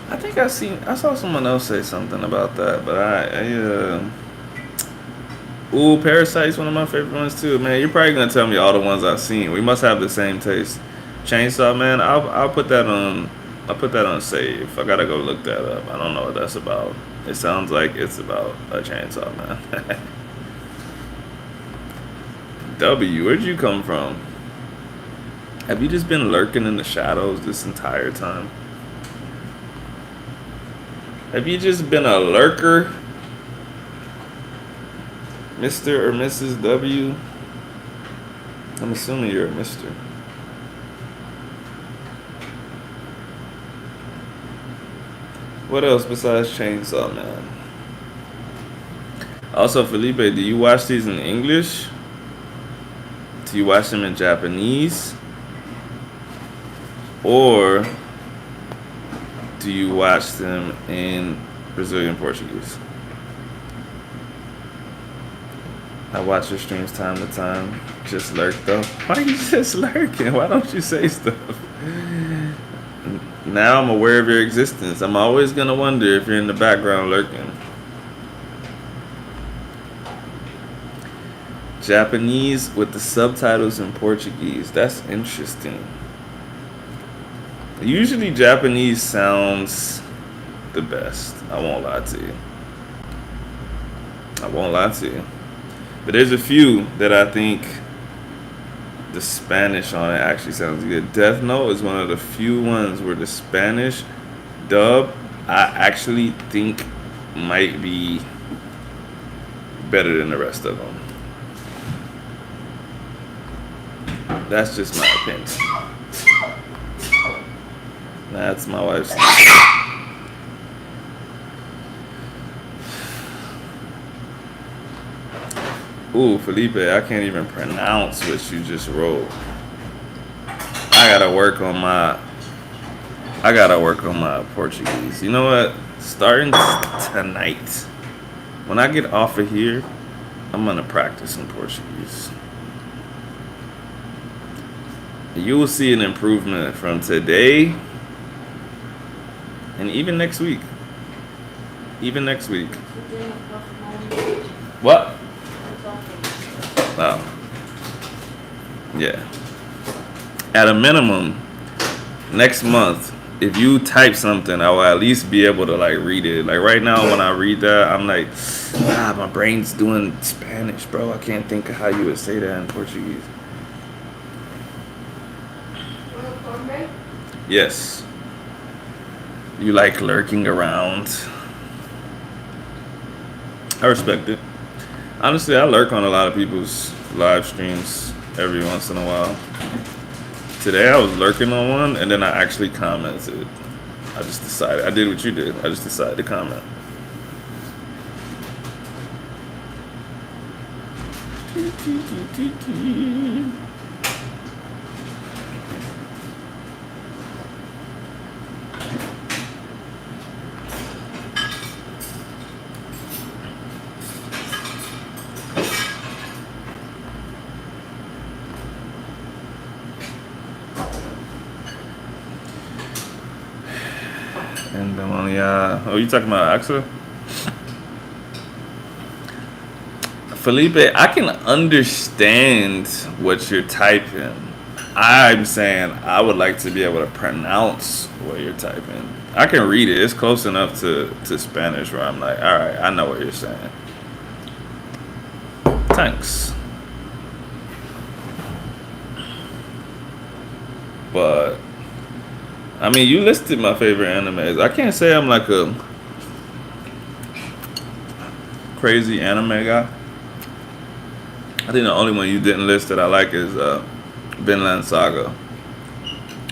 I think I saw someone else say something about that, but ooh, Parasite's one of my favorite ones too, man. You're probably gonna tell me all the ones I've seen. We must have the same taste. Chainsaw Man, I'll put that on. I'll put that on save. I gotta go look that up. I don't know what that's about. It sounds like it's about a chainsaw man. W, where'd you come from? Have you just been lurking in the shadows this entire time? Have you just been a lurker, Mr. or Mrs. W? I'm assuming you're a Mr. What else besides Chainsaw Man? Also, Felipe, do you watch these in English? Do you watch them in Japanese? Or do you watch them in Brazilian Portuguese? I watch your streams time to time. Just lurk though. Why are you just lurking? Why don't you say stuff? Now I'm aware of your existence. I'm always gonna wonder if you're in the background lurking. Japanese with the subtitles in Portuguese. That's interesting. Usually Japanese sounds the best. I won't lie to you. I won't lie to you. But there's a few that I think the Spanish on it actually sounds good. Death Note is one of the few ones where the Spanish dub I actually think might be better than the rest of them. That's just my opinion. That's my wife's. Ooh, Felipe, I can't even pronounce what you just wrote. I gotta work on my Portuguese. You know what? Starting tonight, when I get off of here, I'm gonna practice in Portuguese. You will see an improvement from today and even next week. Even next week. What? Oh. Yeah. At a minimum, next month, if you type something, I will at least be able to like read it. Like right now, when I read that, I'm like, my brain's doing Spanish, bro. I can't think of how you would say that in Portuguese. Yes. You like lurking around. I respect it. Honestly, I lurk on a lot of people's live streams every once in a while. Today I was lurking on one and then I actually commented. I just decided, I did what you did. I just decided to comment. And oh, you talking about AXA? Felipe, I can understand what you're typing. I'm saying I would like to be able to pronounce what you're typing. I can read it. It's close enough to Spanish where I'm like, all right, I know what you're saying. Thanks. But I mean, you listed my favorite animes. I can't say I'm like a crazy anime guy. I think the only one you didn't list that I like is Vinland Saga.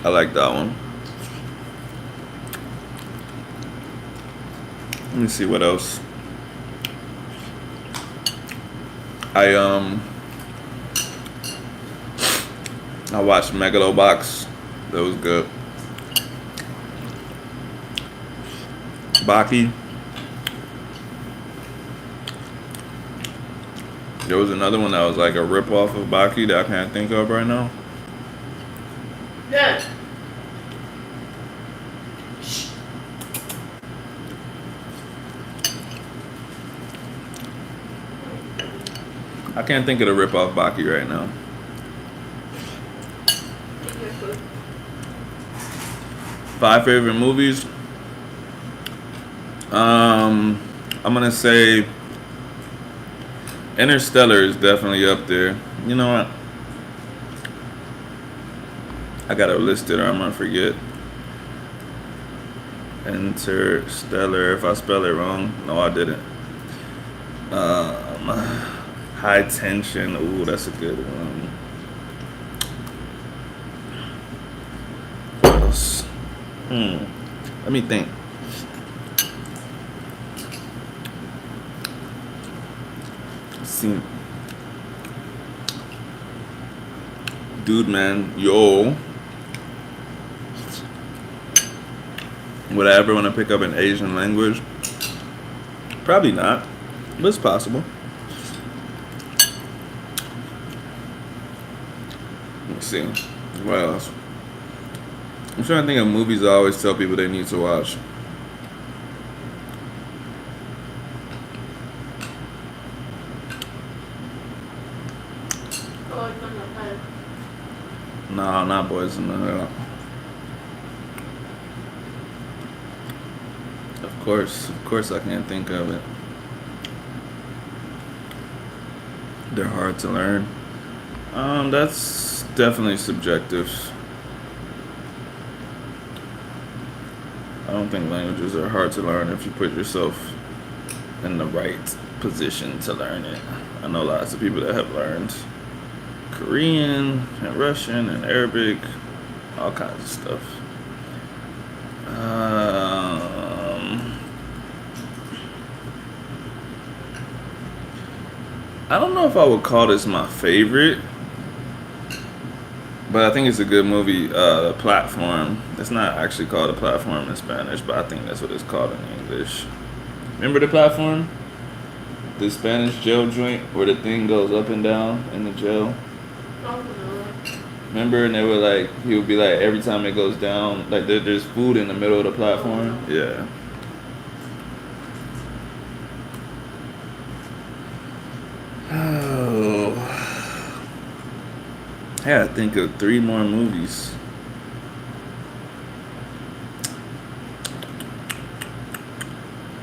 I like that one. Let me see what else. I I watched Megalobox. That was good. Baki. There was another one that was like a rip off of Baki that I can't think of right now. Yeah. I can't think of the rip off Baki right now. Five favorite movies. I'm gonna say Interstellar is definitely up there. You know what? I gotta list it or I'm gonna forget. Interstellar. If I spell it wrong, no, I didn't. High Tension. Ooh, that's a good one. What else? Let me think. See. Dude, man, yo. Would I ever want to pick up an Asian language? Probably not, but it's possible. Let's see. What else? I'm trying to think of movies I always tell people they need to watch. Oh, it's on the head. No, not Boys in the Hood. Of course I can't think of it. They're hard to learn. That's definitely subjective. I don't think languages are hard to learn if you put yourself in the right position to learn it. I know lots of people that have learned Korean and Russian and Arabic, all kinds of stuff. I don't know if I would call this my favorite, but I think it's a good movie. The Platform. It's not actually called a platform in Spanish, but I think that's what it's called in English. Remember The Platform? The Spanish jail joint where the thing goes up and down in the jail. Oh, no. Remember, and they were like, he would be like, every time it goes down, like there's food in the middle of the platform. Yeah. Oh, I gotta think of 3 more movies.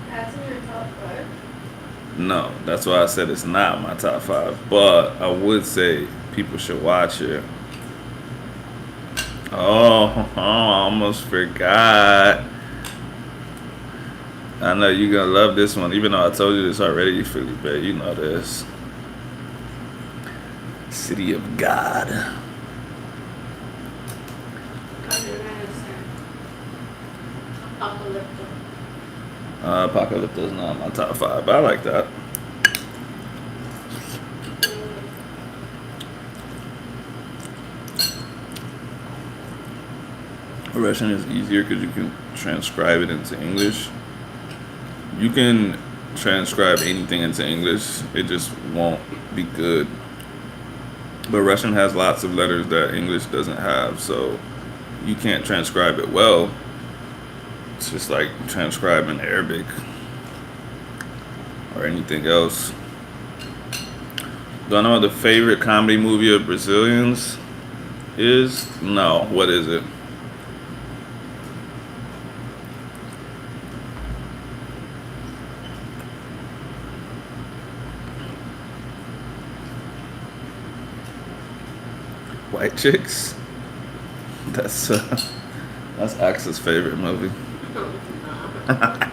That's in your top 5? No, that's why I said it's not my top 5. But I would say people should watch it. Oh, I almost forgot. I know you're gonna love this one, even though I told you this already, Felipe. You know this. City of God. I don't understand. Apocalypto. Apocalypto is not my top 5, but I like that. Russian is easier because you can transcribe it into English. You can transcribe anything into English, it just won't be good. But Russian has lots of letters that English doesn't have, so you can't transcribe it well. It's just like transcribing Arabic or anything else. Do I know what the favorite comedy movie of Brazilians is? No. What is it? White Chicks? That's Axel's favorite movie. No, it's not. That's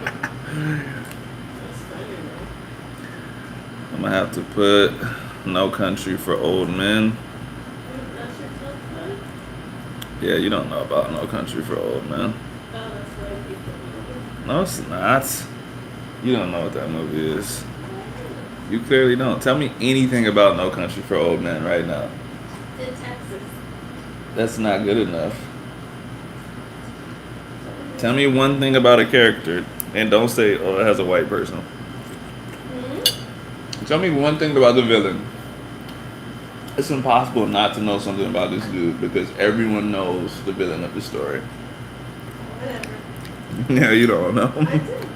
funny, though. I'm gonna have to put No Country for Old Men. That's your top 5? Yeah, you don't know about No Country for Old Men. Oh, that's why people know it. No, it's not. You don't know what that movie is. You clearly don't. Tell me anything about No Country for Old Men right now. In Texas. That's not good enough. Tell me one thing about a character, and don't say, "Oh, it has a white person." Tell me one thing about the villain. It's impossible not to know something about this dude because everyone knows the villain of the story. Whatever. Yeah, you don't know. I did.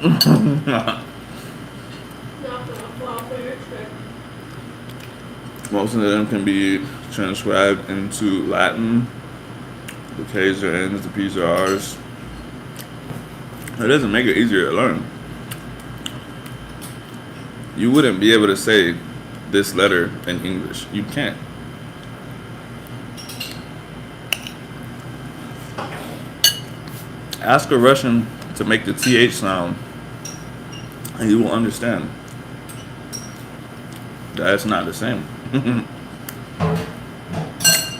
Not gonna fall for your trick. Most of them can be transcribed into Latin. The K's are N's, the P's are R's. It doesn't make it easier to learn. You wouldn't be able to say this letter in English. You can't. Ask a Russian to make the TH sound, and you will understand that it's not the same.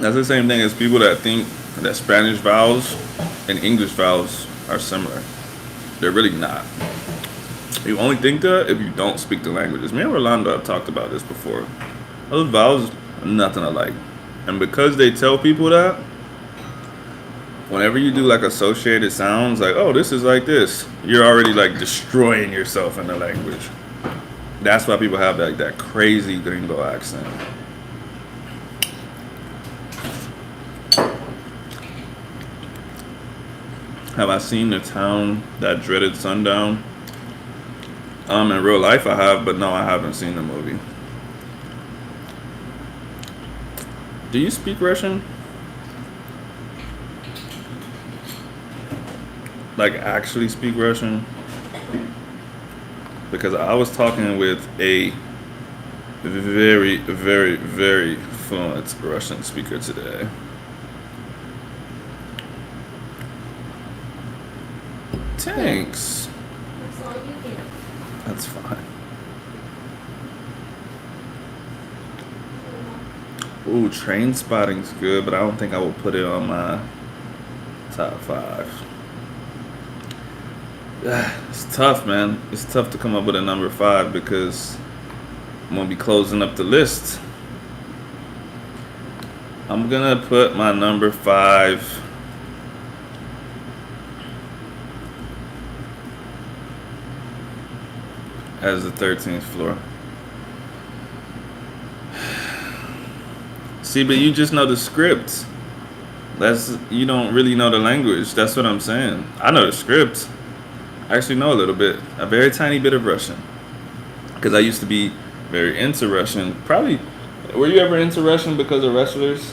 That's the same thing as people that think that Spanish vowels and English vowels are similar. They're really not. You only think that if you don't speak the languages. Me and Rolando have talked about this before. Those vowels are nothing alike. And because they tell people that, whenever you do like associated sounds, like, oh, this is like this, you're already like destroying yourself in the language. That's why people have like that crazy gringo accent. Have I seen The Town That Dreaded Sundown? In real life I have, but no, I haven't seen the movie. Do you speak Russian? Like actually speak Russian? Because I was talking with a very, very, very fluent Russian speaker today. Thanks. That's all you get. That's fine. Ooh, Train Spotting's good, but I don't think I will put it on my top 5. It's tough, man. It's tough to come up with a number 5 because I'm gonna be closing up the list. I'm gonna put my number 5 as the 13th floor. See, but you just know the script. You don't really know the language. That's what I'm saying. I know the script. I actually know a little bit, a very tiny bit of Russian, because I used to be very into Russian. Probably, were you ever into Russian because of wrestlers?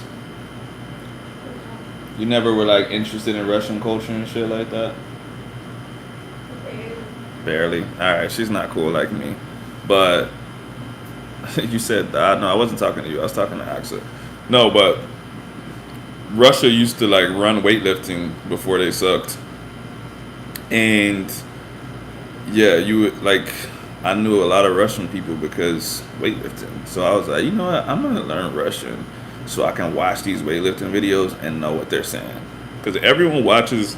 You never were like interested in Russian culture and shit like that? Barely. All right, she's not cool like me, but you said that. No, I wasn't talking to you. I was talking to Axa. No, but Russia used to like run weightlifting before they sucked, and yeah, you would like. I knew a lot of Russian people because weightlifting. So I was like, you know what? I'm gonna learn Russian so I can watch these weightlifting videos and know what they're saying. Because everyone watches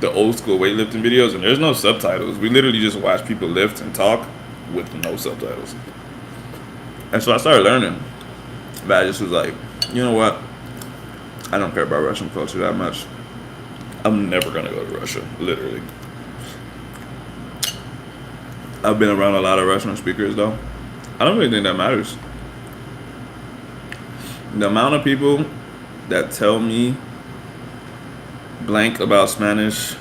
the old school weightlifting videos and there's no subtitles. We literally just watch people lift and talk with no subtitles. And so I started learning. But I just was like, you know what? I don't care about Russian culture that much. I'm never gonna go to Russia, literally. I've been around a lot of Russian speakers though. I don't really think that matters. The amount of people that tell me blank about Spanish,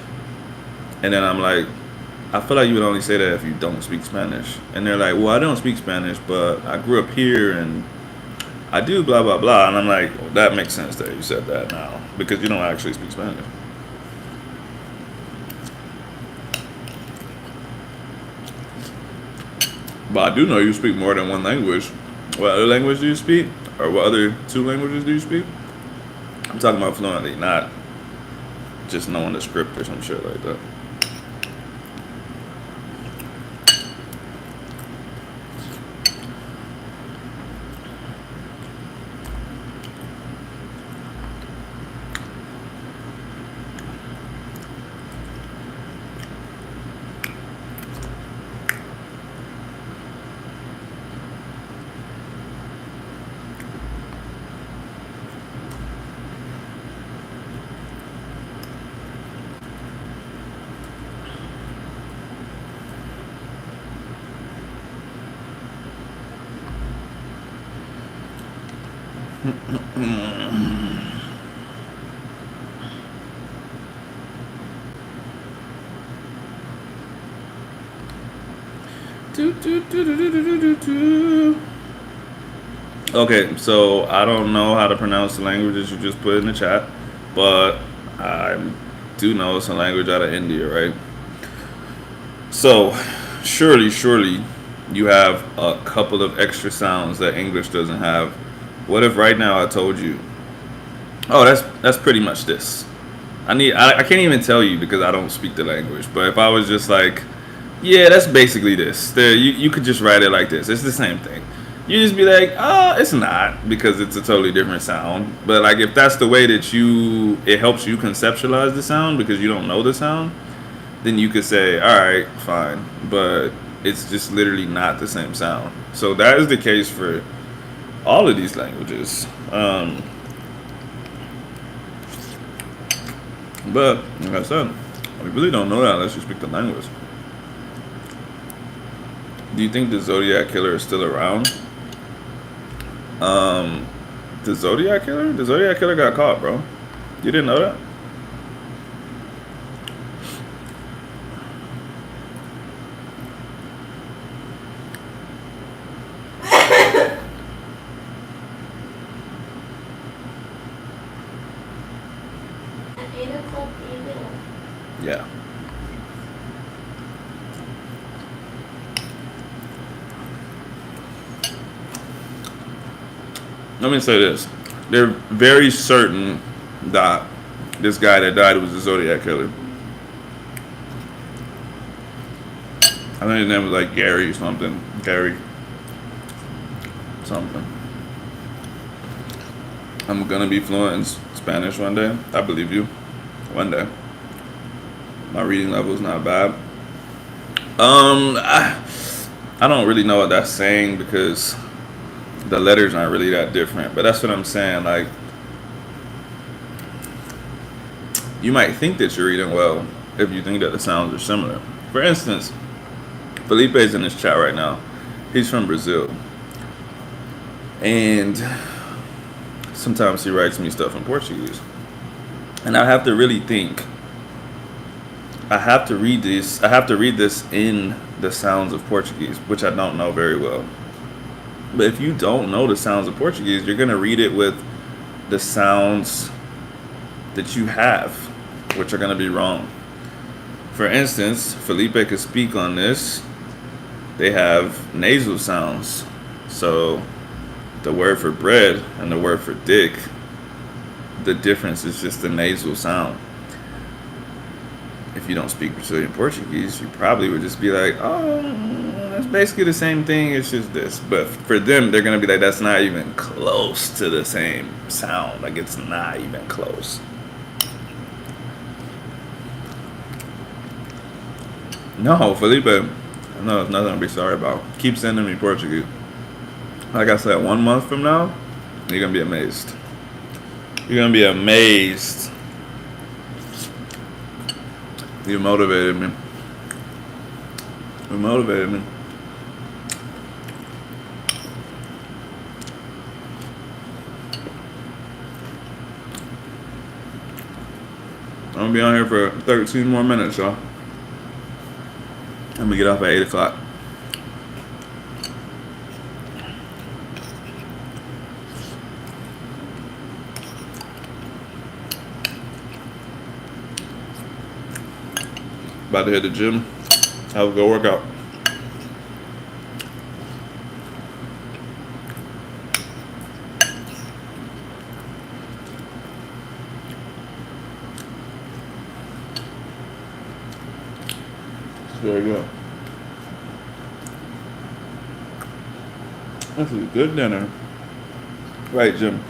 and then I'm like, I feel like you would only say that if you don't speak Spanish. And they're like, well, I don't speak Spanish, but I grew up here and I do blah, blah, blah. And I'm like, well, that makes sense that you said that now because you don't actually speak Spanish. But I do know you speak more than one language. What other language do you speak? Or what other 2 languages do you speak? I'm talking about fluently, not just knowing the script or some shit like that. Okay, so I don't know how to pronounce the languages you just put in the chat, but I do know it's a language out of India, right? So, surely, you have a couple of extra sounds that English doesn't have. What if right now I told you, oh, that's pretty much this. I can't even tell you because I don't speak the language. But if I was just like, yeah, that's basically this. You could just write it like this. It's the same thing. You just be like, oh, it's not because it's a totally different sound. But like if that's the way that it helps you conceptualize the sound because you don't know the sound, then you could say, all right, fine. But it's just literally not the same sound. So that is the case for all of these languages. But like I said, we really don't know that unless you speak the language. Do you think the Zodiac Killer is still around? The Zodiac Killer? The Zodiac Killer got caught, bro. You didn't know that? At 8 o'clock email. Yeah. Let me say this. They're very certain that this guy that died was the Zodiac Killer. I think his name was like Gary something. Gary something. I'm gonna be fluent in Spanish one day. I believe you. One day. My reading level is not bad. I don't really know what that's saying because the letters aren't really that different. But that's what I'm saying. Like, you might think that you're reading well if you think that the sounds are similar. For instance, Felipe's in this chat right now. He's from Brazil. And sometimes he writes me stuff in Portuguese. And I have to really think. I have to read this in the sounds of Portuguese, which I don't know very well. But if you don't know the sounds of Portuguese, you're going to read it with the sounds that you have, which are going to be wrong. For instance, Felipe could speak on this. They have nasal sounds. So the word for bread and the word for dick, the difference is just the nasal sound. If you don't speak Brazilian Portuguese, you probably would just be like, oh, that's basically the same thing, it's just this. But for them, they're going to be like, that's not even close to the same sound. Like, it's not even close. No, Felipe, no, it's nothing to be sorry about. Keep sending me Portuguese. Like I said, 1 month from now, you're going to be amazed. You're going to be amazed. You motivated me. You motivated me. I'm going to be on here for 13 more minutes, y'all. I'm going to get off at 8 o'clock. About to hit the gym. Have a good workout. Very good. This is a good dinner. Right, Jim?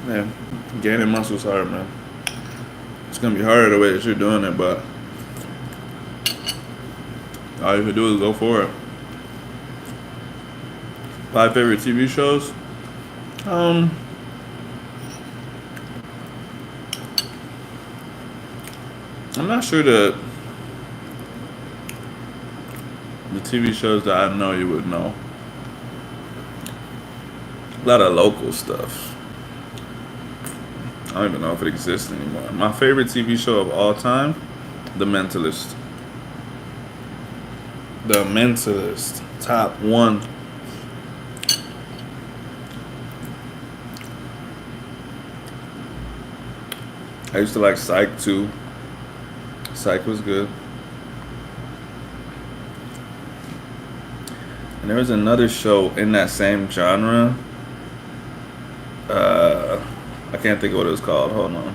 Man, gaining muscles hard, man. It's gonna be harder the way that you're doing it, but all you can do is go for it. 5 favorite TV shows? I'm not sure the TV shows that I know you would know. A lot of local stuff. I don't even know if it exists anymore. My favorite TV show of all time, The Mentalist. The Mentalist. Top one. I used to like Psych too. Psych was good. And there was another show in that same genre. I can't think of what it was called. Hold on.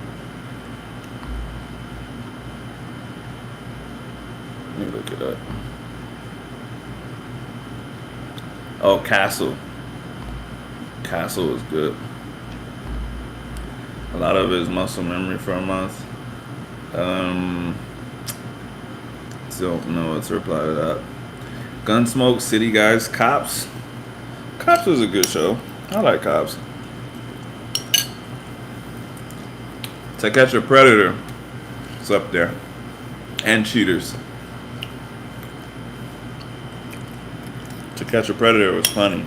Let me look it up. Oh, Castle. Castle was good. A lot of it is muscle memory for a month. Um, don't know what to reply to that. Gunsmoke, City Guys, Cops. Cops was a good show. I like Cops. To Catch a Predator. It's up there. And Cheaters. To Catch a Predator was funny.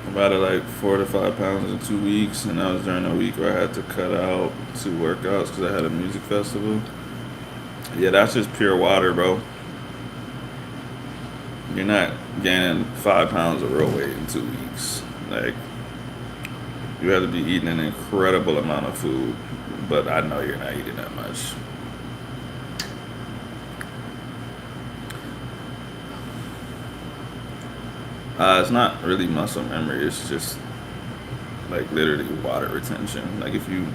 About it like 4 to 5 pounds in 2 weeks, and that was during a week where I had to cut out 2 workouts because I had a music festival. Yeah, that's just pure water, bro. You're not gaining 5 pounds of real weight in 2 weeks. Like, you have to be eating an incredible amount of food, but I know you're not eating that much. It's not really muscle memory. It's just like literally water retention. Like if you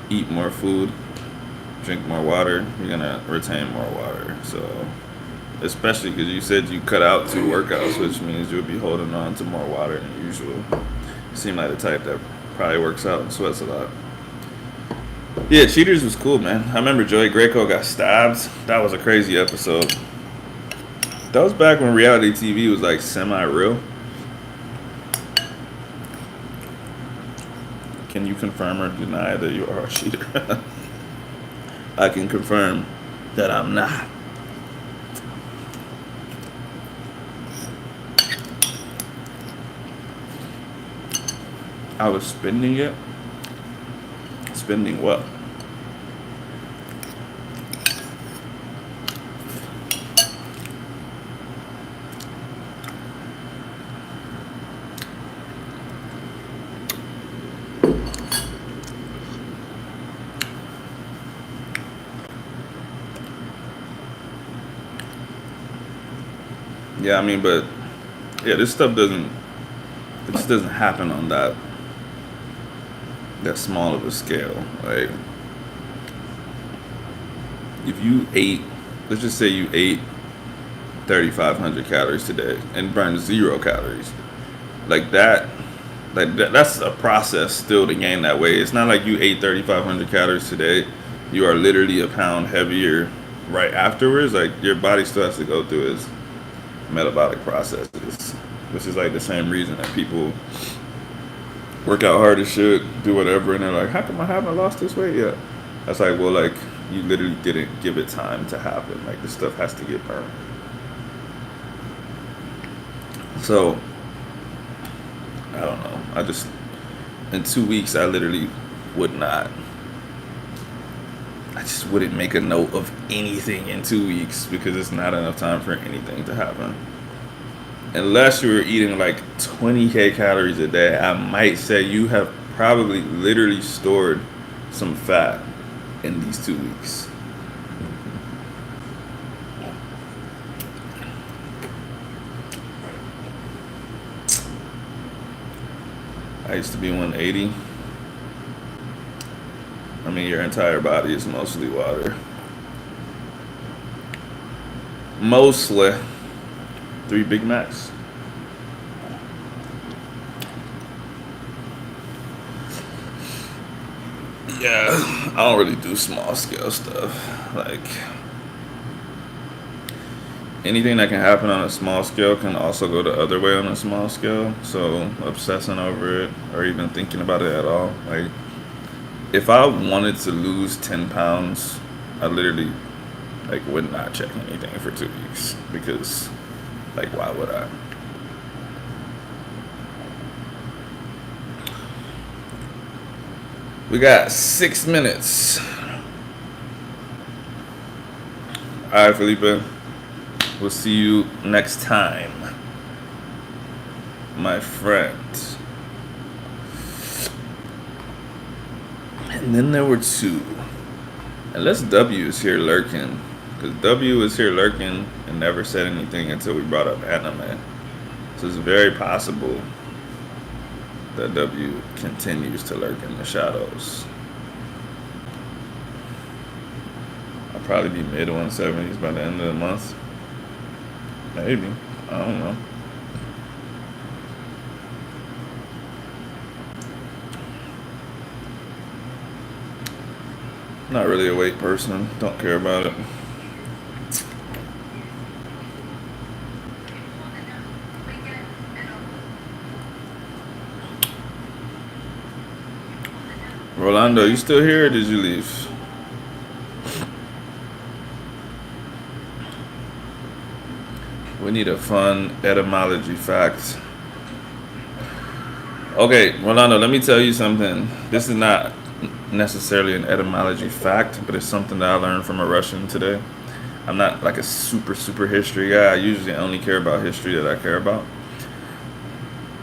eat more food, drink more water, you're gonna retain more water. So, especially because you said you cut out 2 workouts, which means you'll be holding on to more water than usual. You seem like the type that probably works out and sweats a lot. Yeah, Cheaters was cool, man. I remember Joey Greco got stabbed. That was a crazy episode. That was back when reality TV was like semi-real. Can you confirm or deny that you are a cheater? I can confirm that I'm not. I was spending it. Spending what? Yeah, I mean, but yeah, this stuff doesn't. It just doesn't happen on that small of a scale. Like, if you ate, let's just say you ate 3,500 calories today and burned 0 calories, like that, that's a process still to gain that weight. It's not like you ate 3,500 calories today, you are literally a pound heavier right afterwards. Like your body still has to go through its metabolic processes, which is like the same reason that people work out hard as shit, do whatever, and they're like, how come I haven't lost this weight yet? That's like, well, like, you literally didn't give it time to happen. Like, this stuff has to get burned. So, I don't know. In 2 weeks, I literally would not. I just wouldn't make a note of anything in 2 weeks because it's not enough time for anything to happen. Unless you were eating like 20K calories a day, I might say you have probably literally stored some fat in these 2 weeks. I used to be 180. I mean, your entire body is mostly water. Mostly. 3 Big Macs. Yeah, I don't really do small scale stuff. Like anything that can happen on a small scale can also go the other way on a small scale. So obsessing over it or even thinking about it at all, like if I wanted to lose 10 pounds, I literally like would not check anything for 2 weeks because like why would I? We got 6 minutes. All right, Felipe. We'll see you next time, my friend. And then there were two. Unless W is here lurking. Because W is here lurking and never said anything until we brought up anime. So it's very possible that W continues to lurk in the shadows. I'll probably be mid 170s by the end of the month. Maybe. I don't know. Not really a weight person. Don't care about it. Rolando, you still here or did you leave? We need a fun etymology fact. Okay, Rolando, let me tell you something. This is not necessarily an etymology fact, but it's something that I learned from a Russian today. I'm not like a super history guy. I usually only care about history that I care about.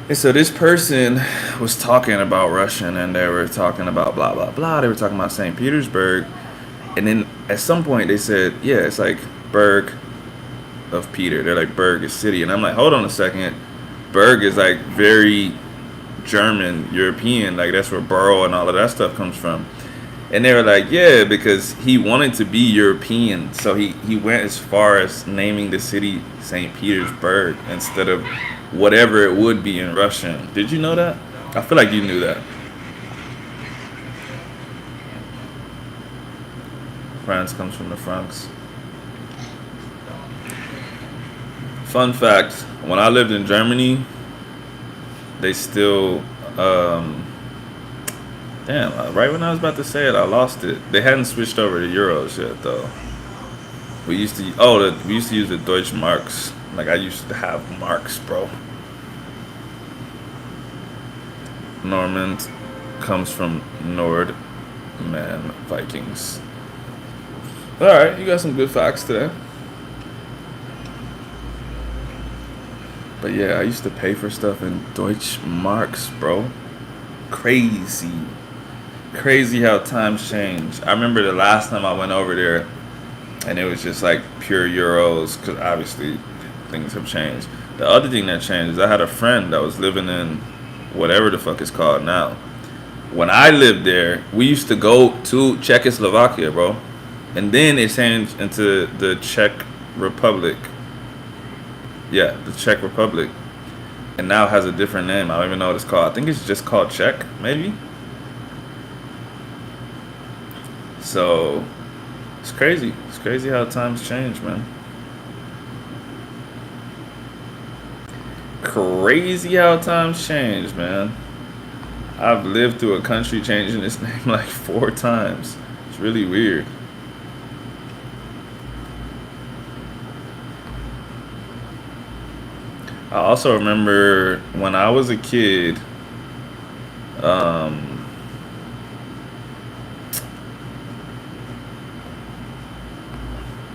And so this person was talking about Russian and they were talking about blah blah blah. They were talking about St. Petersburg. And then at some point they said, yeah, it's like Berg of Peter. They're like Berg is city. And I'm like, hold on a second. Berg is like very German, European, like that's where borough and all of that stuff comes from. And they were like, yeah, because he wanted to be European. So he went as far as naming the city St. Petersburg instead of whatever it would be in Russian. Did you know that? I feel like you knew that. France comes from the Franks. Fun fact, when I lived in Germany, they still right when I was about to say it, I lost it. They hadn't switched over to euros yet though. We used to use the Deutsche Marks. Like I used to have marks, bro. Normand comes from Nord man Vikings. Alright, you got some good facts today. But yeah, I used to pay for stuff in Deutsche Marks, bro. Crazy. Crazy how times change. I remember the last time I went over there and it was just like pure euros because obviously things have changed. The other thing that changed is I had a friend that was living in whatever the fuck it's called now. When I lived there, we used to go to Czechoslovakia, bro. And then it changed into the Czech Republic. Yeah, the Czech Republic. And now it has a different name. I don't even know what it's called. I think it's just called Czech, maybe. So, it's crazy. It's crazy how times change, man. Crazy how times change, man. I've lived through a country changing its name like 4 times. It's really weird. I also remember when I was a kid,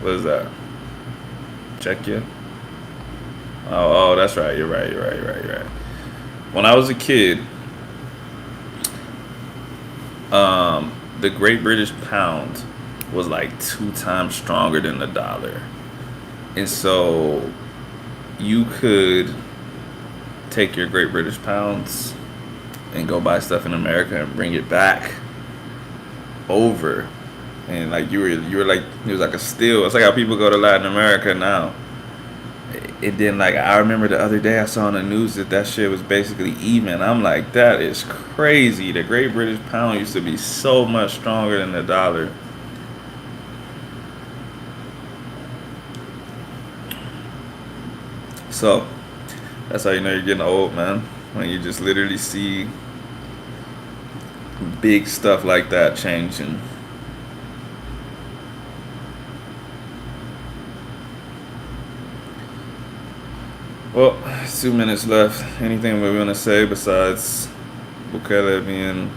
what is that? Czechia? Oh, that's right. You're right. When I was a kid, the Great British Pound was like 2 times stronger than the dollar. And so you could take your Great British Pounds and go buy stuff in America and bring it back over. And like you were like, it was like a steal. It's like how people go to Latin America now. And then, like, I remember the other day I saw on the news that shit was basically even. I'm like, that is crazy. The Great British Pound used to be so much stronger than the dollar. So, that's how you know you're getting old, man. When you just literally see big stuff like that changing. Well, 2 minutes left. Anything we want to say besides Bukele being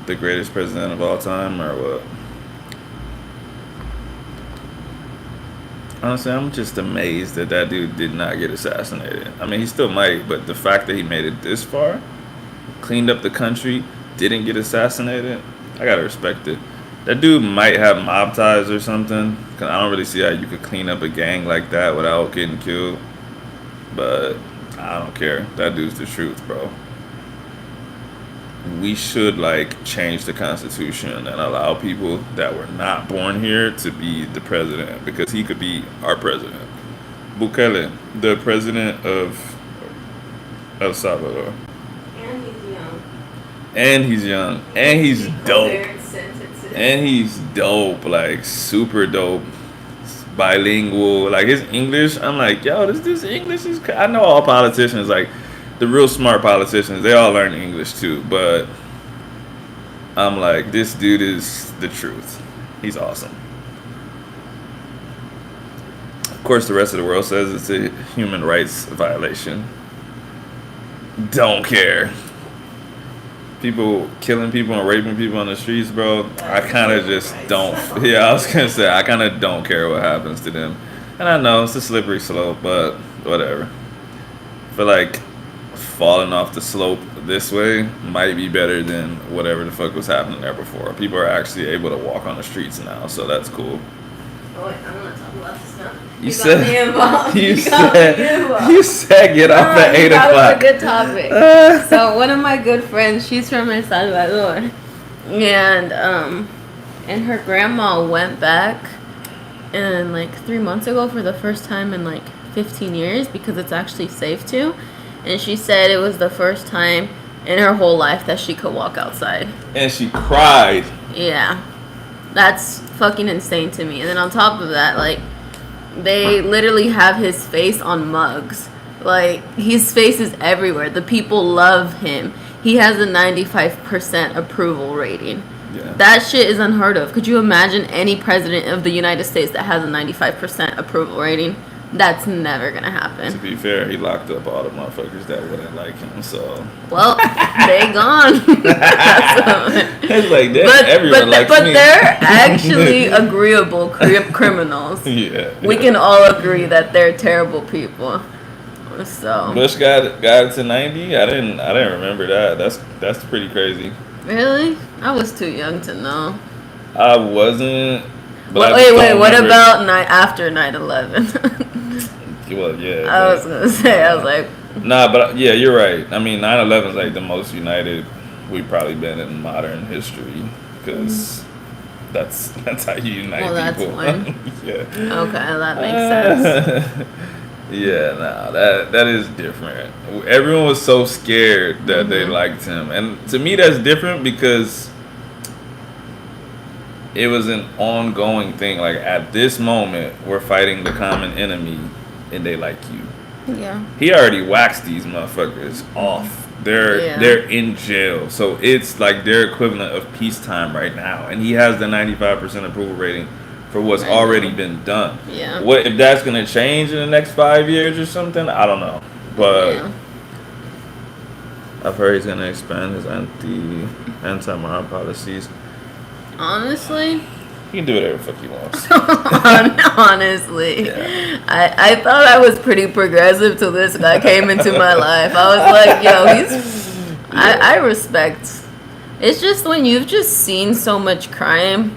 the greatest president of all time, or what? Honestly, I'm just amazed that dude did not get assassinated. I mean, he still might, but the fact that he made it this far, cleaned up the country, didn't get assassinated, I gotta respect it. That dude might have mob ties or something, 'cause I don't really see how you could clean up a gang like that without getting killed. But I don't care. That dude's the truth, bro. We should like change the Constitution and allow people that were not born here to be the president, because he could be our president. Bukele, the president of El Salvador. And he's young. And he's young. And he's dope. Coherent sentences. And he's dope. Like, super dope. Bilingual. Like, his English, I'm like, yo, this English is... I know all politicians, like, the real smart politicians, they all learn English too. But I'm like, this dude is the truth. He's awesome. Of course, the rest of the world says it's a human rights violation. Don't care. People killing people and raping people on the streets, bro. I kind of just don't. Yeah, I was gonna say, I kind of don't care what happens to them. And I know it's a slippery slope, but whatever. I feel like falling off the slope this way might be better than whatever the fuck was happening there before. People are actually able to walk on the streets now, so that's cool. Oh wait, I'm gonna talk about this now. You got me involved. You said get off at 8 that o'clock. was a good topic. So one of my good friends, she's from El Salvador, and her grandma went back, and like 3 months ago for the first time in like 15 years, because it's actually safe to, and she said it was the first time in her whole life that she could walk outside. And she cried. Yeah, that's fucking insane to me. And then on top of that, like, they literally have his face on mugs. Like, his face is everywhere. The people love him. He has a 95% approval rating. Yeah. That shit is unheard of. Could you imagine any president of the United States that has a 95% approval rating? That's never gonna happen. To be fair, he locked up all the motherfuckers that wouldn't like him, so... Well, they gone. It's like, everyone likes but me. they're actually agreeable criminals. Yeah. We can all agree that they're terrible people. So... Bush got it to 90? I didn't remember that. That's pretty crazy. Really? I was too young to know. I wasn't... But wait, what about after 9/11? Well, yeah. I was gonna say, I was like... Nah, but yeah, you're right. I mean, 9/11 is like the most united we've probably been in modern history, because that's how you unite people. That's one. Yeah. Okay, that makes sense. Yeah, nah, that is different. Everyone was so scared that they liked him, and to me, that's different because it was an ongoing thing. Like, at this moment, we're fighting the common enemy, and they like you. Yeah. He already waxed these motherfuckers off. They're in jail, so it's like their equivalent of peacetime right now, and he has the 95% approval rating for what's already been done. Yeah. What if that's gonna change in the next 5 years or something? I don't know, but I've heard he's gonna expand his anti-mob policies. Honestly, he can do whatever the fuck he wants. Honestly, I thought I was pretty progressive till this guy came into my life. I was like, yo, I respect. It's just when you've just seen so much crime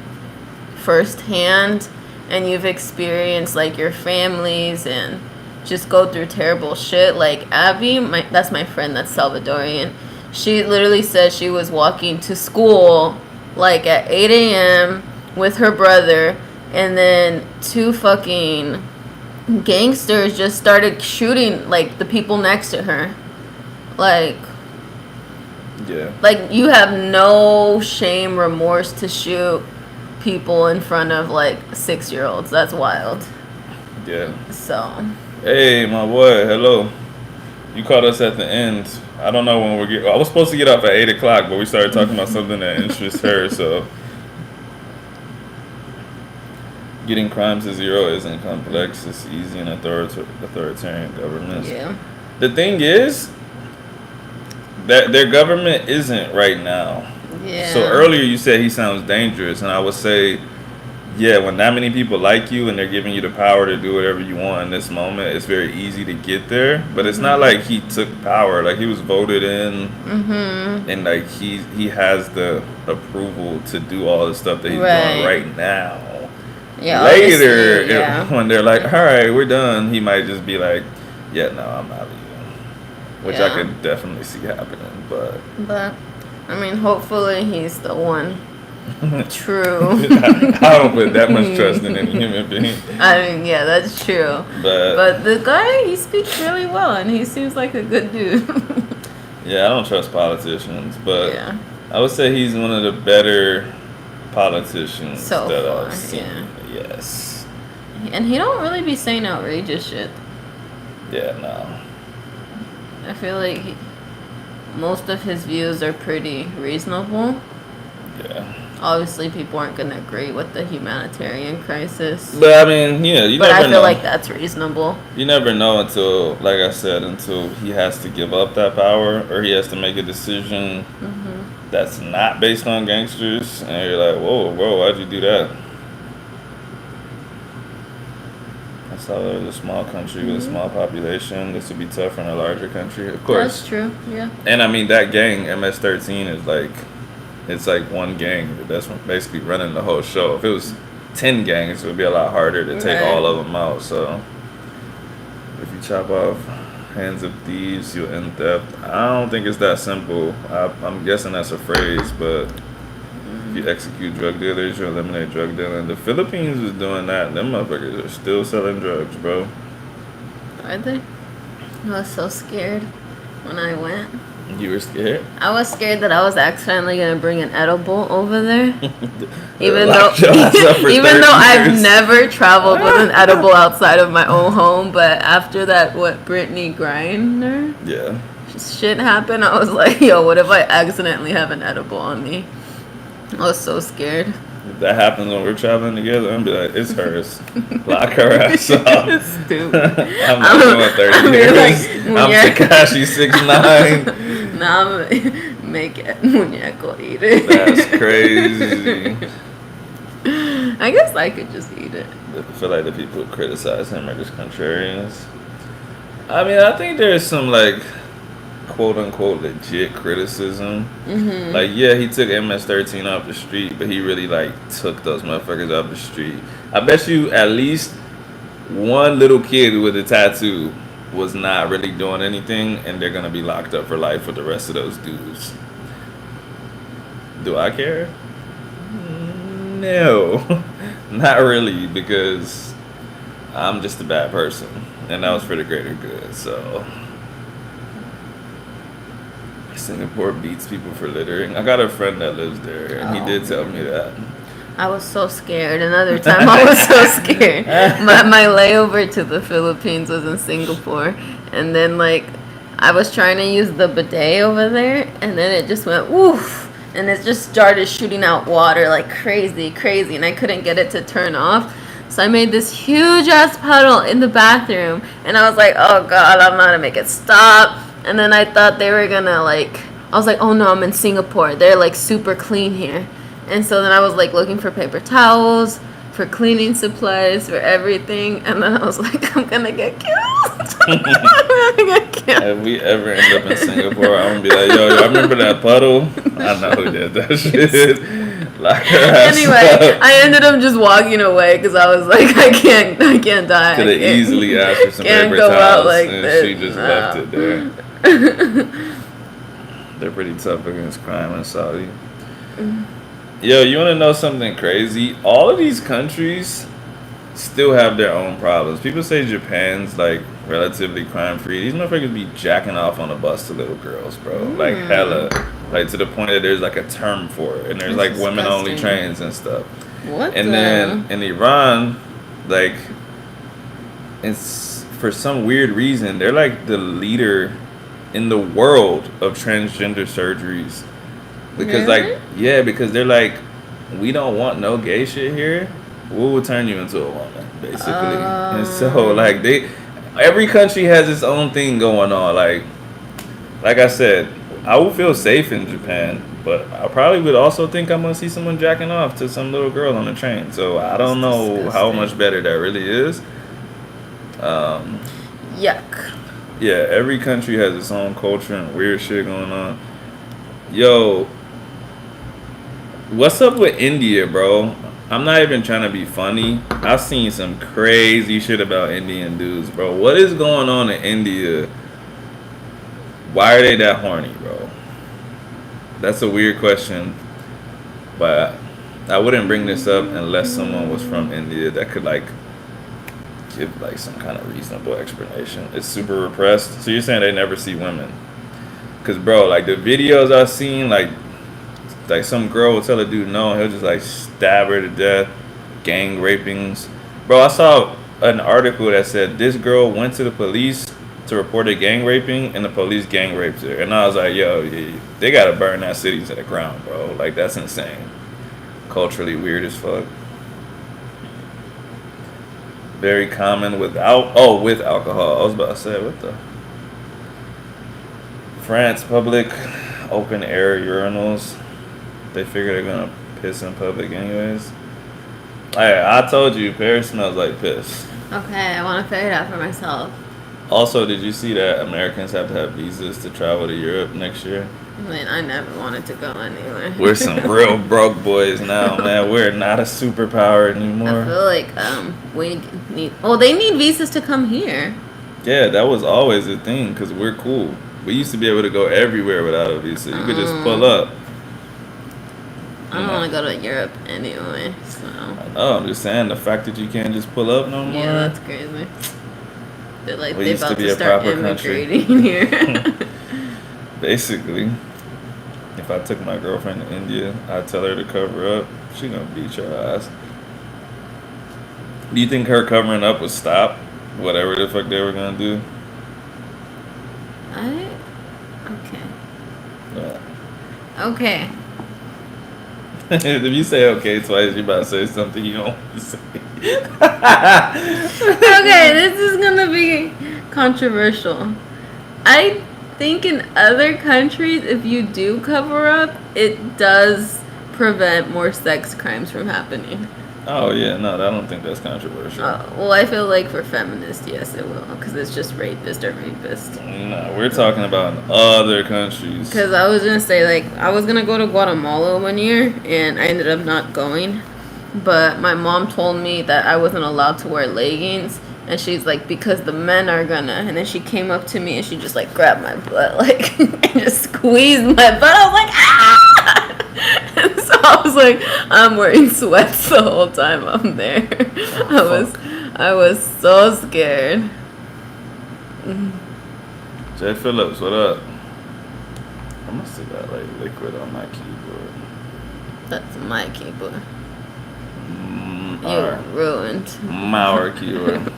firsthand, and you've experienced like your families and just go through terrible shit. Like Abby, that's my friend that's Salvadorian. She literally said she was walking to school like at 8 a.m. with her brother, and then two fucking gangsters just started shooting like the people next to her. Like Yeah. like you have no shame, remorse to shoot people in front of like 6-year-olds. That's wild. Yeah. So Hey, my boy. Hello. You caught us at the end. I don't know when I was supposed to get off at 8 o'clock, but we started talking about something that interests her. So getting crime to zero isn't complex. It's easy in authoritarian governments. yeah. The thing is that their government isn't right now. Yeah. So earlier you said he sounds dangerous, and I would say, yeah, when that many people like you and they're giving you the power to do whatever you want in this moment, it's very easy to get there. But it's not like he took power. Like he was voted in, and like he has the approval to do all the stuff that he's doing right now. Yeah. Later, Yeah. when they're like, all right, we're done, he might just be like, yeah, no, I'm not leaving. Which I could definitely see happening. But I mean, hopefully he's the one. True. I don't put that much trust in any human being. I mean, yeah, that's true. But the guy, he speaks really well, and he seems like a good dude. yeah, I don't trust politicians, but Yeah. I would say he's one of the better politicians So that far, I've seen. yeah. Yes. And he don't really be saying outrageous shit. Yeah, no. I feel like most of his views are pretty reasonable. Yeah. Obviously, people aren't going to agree with the humanitarian crisis. But I mean, yeah, you But never I feel know. like that's reasonable. You never know until, like I said, until he has to give up that power or he has to make a decision that's not based on gangsters, and you're like, whoa, why'd you do that? That's how it is a small country with a small population. This would be tougher in a larger country, of course. That's true, yeah. And I mean, that gang, MS-13, is like, it's like one gang that's basically running the whole show. If it was 10 gangs, it would be a lot harder to take all of them out. So if you chop off hands of thieves, you'll end theft. I don't think it's that simple. I'm guessing that's a phrase, but if you execute drug dealers, you eliminate drug dealing. The Philippines is doing that. Them motherfuckers are still selling drugs, bro. Are they? I was so scared when I went. You were scared? I was scared that I was accidentally gonna bring an edible over there. even Locked your ass up for though 30 I've years. never traveled with an edible outside of my own home, but after that Brittany Griner Yeah. shit happened, I was like, yo, what if I accidentally have an edible on me? I was so scared. If that happens when we're traveling together, I'm gonna be like, it's hers. Lock her ass up. Stupid. I'm not doing 30 I'm years. like, I'm Takashi 6'9". Nah, I'm make it muñeco eat it. That's crazy. I guess I could just eat it. I feel like the people who criticize him are just contrarians. I mean, I think there's some like quote unquote legit criticism. Like, yeah, he took MS-13 off the street, but he really like took those motherfuckers off the street. I bet you at least one little kid with a tattoo was not really doing anything, and they're gonna be locked up for life with the rest of those dudes. Do I care? No, not really, because I'm just a bad person, and that was for the greater good. So Singapore beats people for littering. I got a friend that lives there, and he did tell me that. I was so scared. Another time I was so scared. My layover to the Philippines was in Singapore. And then, like, I was trying to use the bidet over there. And then it just went woof. And it just started shooting out water like crazy. And I couldn't get it to turn off. So I made this huge ass puddle in the bathroom. And I was like, oh God, I'm not going to make it stop. And then I thought they were going to, like, I was like, oh no, I'm in Singapore. They're, like, super clean here. And so then I was like looking for paper towels, for cleaning supplies, for everything. And then I was like, I'm going to get killed. I'm gonna get killed. If we ever end up in Singapore, I'm going to be like, yo, I remember that puddle? I know who did that shit. Lock her ass Anyway, up. I ended up just walking away because I was like, I can't die. Could have easily asked for some can't paper go out towels, like and this. she just No. left it there. They're pretty tough against crime in Saudi. Yo, you want to know something crazy? All of these countries still have their own problems. People say Japan's like relatively crime free. These motherfuckers be jacking off on the bus to little girls, bro. Like hella, like to the point that there's like a term for it, and there's That's like women only disgusting. trains and stuff. What And the? then in Iran, like it's for some weird reason they're like the leader in the world of transgender surgeries because like Really? yeah because they're like we don't want no gay shit here. We will turn you into a woman basically. And so like Um. they every country has its own thing going on. Like I said, I would feel safe in Japan, but I probably would also think I'm gonna see someone jacking off to some little girl on the train. So I That's don't know how disgusting. much better that really is. Um, Yuck. yeah, every country has its own culture and weird shit going on. Yo, what's up with India, bro? I'm not even trying to be funny. I've seen some crazy shit about Indian dudes, bro. What is going on in India? Why are they that horny, bro? That's a weird question, but I wouldn't bring this up unless someone was from India that could like give like some kind of reasonable explanation. It's super repressed. So you're saying they never see women? Cause bro, like the videos I've seen, like some girl will tell a dude no, and he'll just like stab her to death, gang rapings. Bro, I saw an article that said this girl went to the police to report a gang raping, and the police gang raped her. And I was like, yo, yeah, they gotta burn that city to the ground, bro. Like that's insane. Culturally weird as fuck. Very common with alcohol. I was about to say what the France public open air urinals. They figure they're gonna piss in public anyways. I told you Paris smells like piss. Okay, I want to figure it out for myself. Also, did you see that Americans have to have visas to travel to Europe next year? I mean, I never wanted to go anywhere. We're some real broke boys now, man. We're not a superpower I anymore. feel like we need. Well, they need visas to come here. Yeah, that was always a thing because we're cool. We used to be able to go everywhere without a visa. You could just pull Um, up. I You don't know. want to go to Europe anyway. So Oh, I'm just saying the fact that you can't just pull up no yeah, more. that's crazy. They're like We they're used to about be to a start proper country. immigrating here. Basically, if I took my girlfriend to India, I'd tell her to cover up. She gonna beat your ass. Do you think her covering up would stop whatever the fuck they were gonna do? I okay. Yeah. Okay. If you say okay twice, you about to say something you don't want to say. Okay, this is gonna be controversial. I think in other countries, if you do cover up, it does prevent more sex crimes from happening. Oh yeah, no, I don't think that's controversial. Well, I feel like for feminists, yes, it will, because it's just rapist or rapist. No, we're talking about in other countries. Because I was gonna say, like, I was gonna go to Guatemala one year, and I ended up not going. But my mom told me that I wasn't allowed to wear leggings, and she's like, because the men are gonna. And then she came up to me and she just like grabbed my butt, like, and just squeezed my butt. I was like, ah! And so I was like, I'm wearing sweats the whole time I'm there. Oh, fuck. I was so scared. Jay Phillips, what up? I must have got like liquid on my keyboard. That's my keyboard. You Our ruined. Mauer keyboard.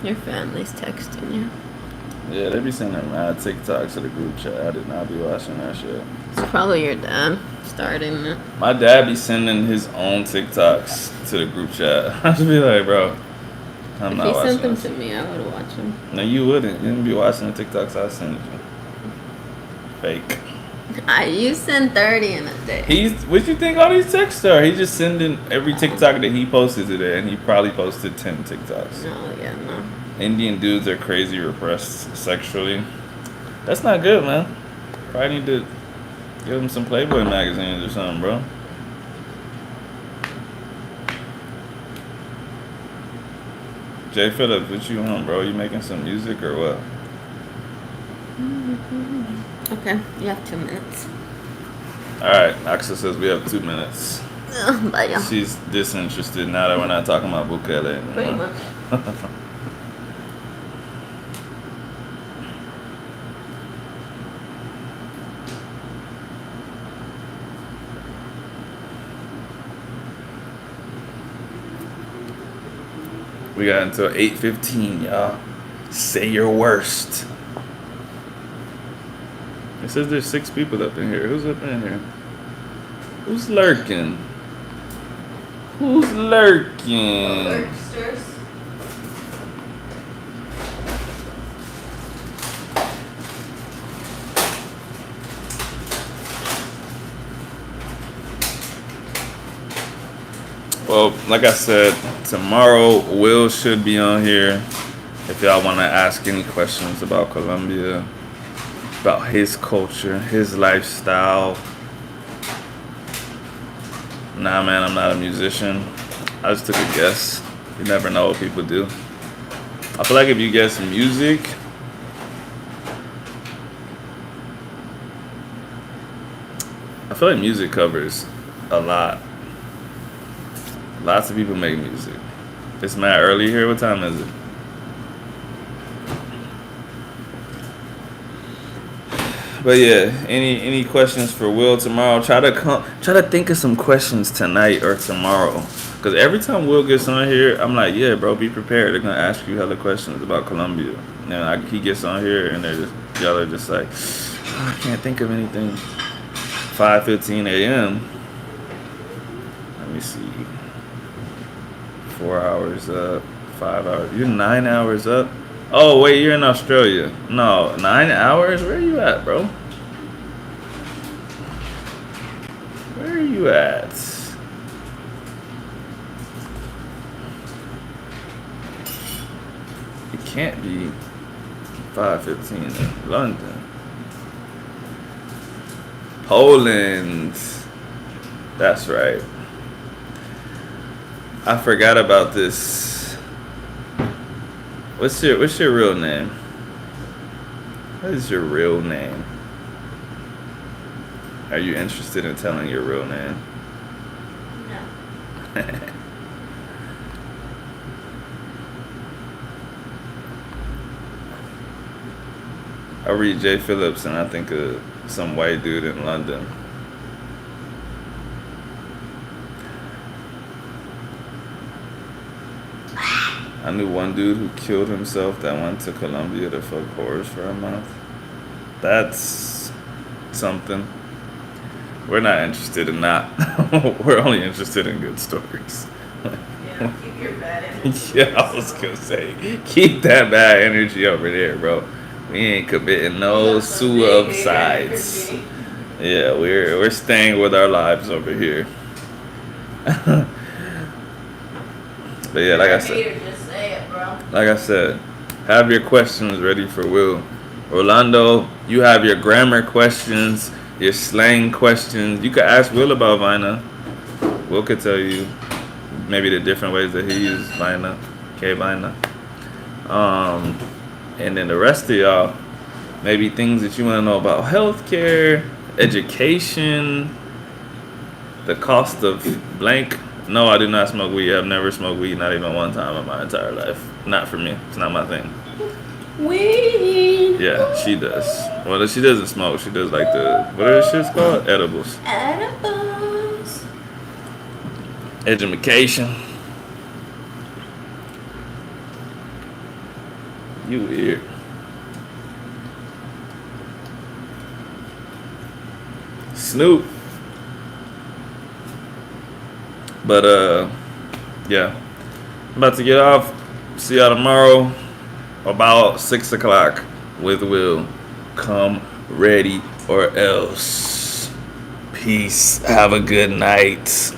Your family's texting you. Yeah, they be sending mad TikToks to the group chat. I did not be watching that shit. It's probably your dad starting it. My dad be sending his own TikToks to the group chat. I just be like, bro, I'm If not he watching sent them this. to me, I would watch them. No, you wouldn't. You wouldn't be watching the TikToks I send you. Fake. You send 30 in a day. What you think all these texts are? He's just sending every TikTok that he posted today, and he probably posted 10 TikToks. No, yeah, no. Indian dudes are crazy repressed sexually. That's not good, man. Probably need to give him some Playboy magazines or something, bro. Jay Phillips, what you on, bro? You making some music or what? Okay, you have 2 minutes. All right, Axel says we have 2 minutes. Vaya. She's disinterested now that we're not talking about Bukele Pretty anymore. much. We got until 8:15, y'all. Say your worst. It says there's 6 people up in here. Who's up in here? Who's lurking? Who's lurking? Lurksters. Well, like I said, tomorrow Will should be on here. If y'all want to ask any questions about Colombia, about his culture, his lifestyle. Nah, man, I'm not a musician. I just took a guess. You never know what people do. I feel like if you guess music, I feel like music covers a lot. Lots of people make music. It's mad early here. What time is it? But yeah, any questions for Will tomorrow? Try to think of some questions tonight or tomorrow. Cause every time Will gets on here, I'm like, yeah, bro, be prepared. They're gonna ask you hella questions about Colombia. And he gets on here and y'all are just like, oh, I can't think of anything. 5:15 a.m. Let me see. 4 hours up, 5 hours. You're 9 hours up. Oh wait, you're in Australia. No, 9 hours? Where are you at, bro? Where are you at? It can't be 5:15 in London. Poland. That's right. I forgot about this. What's your real name? What is your real name? Are you interested in telling your real name? No. I read Jay Phillips and I think of some white dude in London. I knew one dude who killed himself that went to Colombia to fuck whores for a month. That's something. We're not interested in that. We're only interested in good stories. Yeah, keep your bad energy. Yeah, I was gonna say, keep that bad energy over there, bro. We ain't committing no suicides. Yeah, we're staying with our lives over here. But yeah, like I said. Just say it, bro. Like I said, have your questions ready for Will. Orlando, you have your grammar questions, your slang questions. You could ask Will about Vina. Will could tell you maybe the different ways that he used Vina, K-Vina. And then the rest of y'all, maybe things that you want to know about healthcare, education, the cost of blank. No, I do not smoke weed. I've never smoked weed, not even one time in my entire life. Not for me. It's not my thing. Weed. Yeah, she does. Well, she doesn't smoke. She does like what are the shits called? Edibles. Edibles. Education. You weird. Snoop. But yeah. I'm about to get off. See y'all tomorrow about 6 o'clock with Will. Come ready or else. Peace. Have a good night.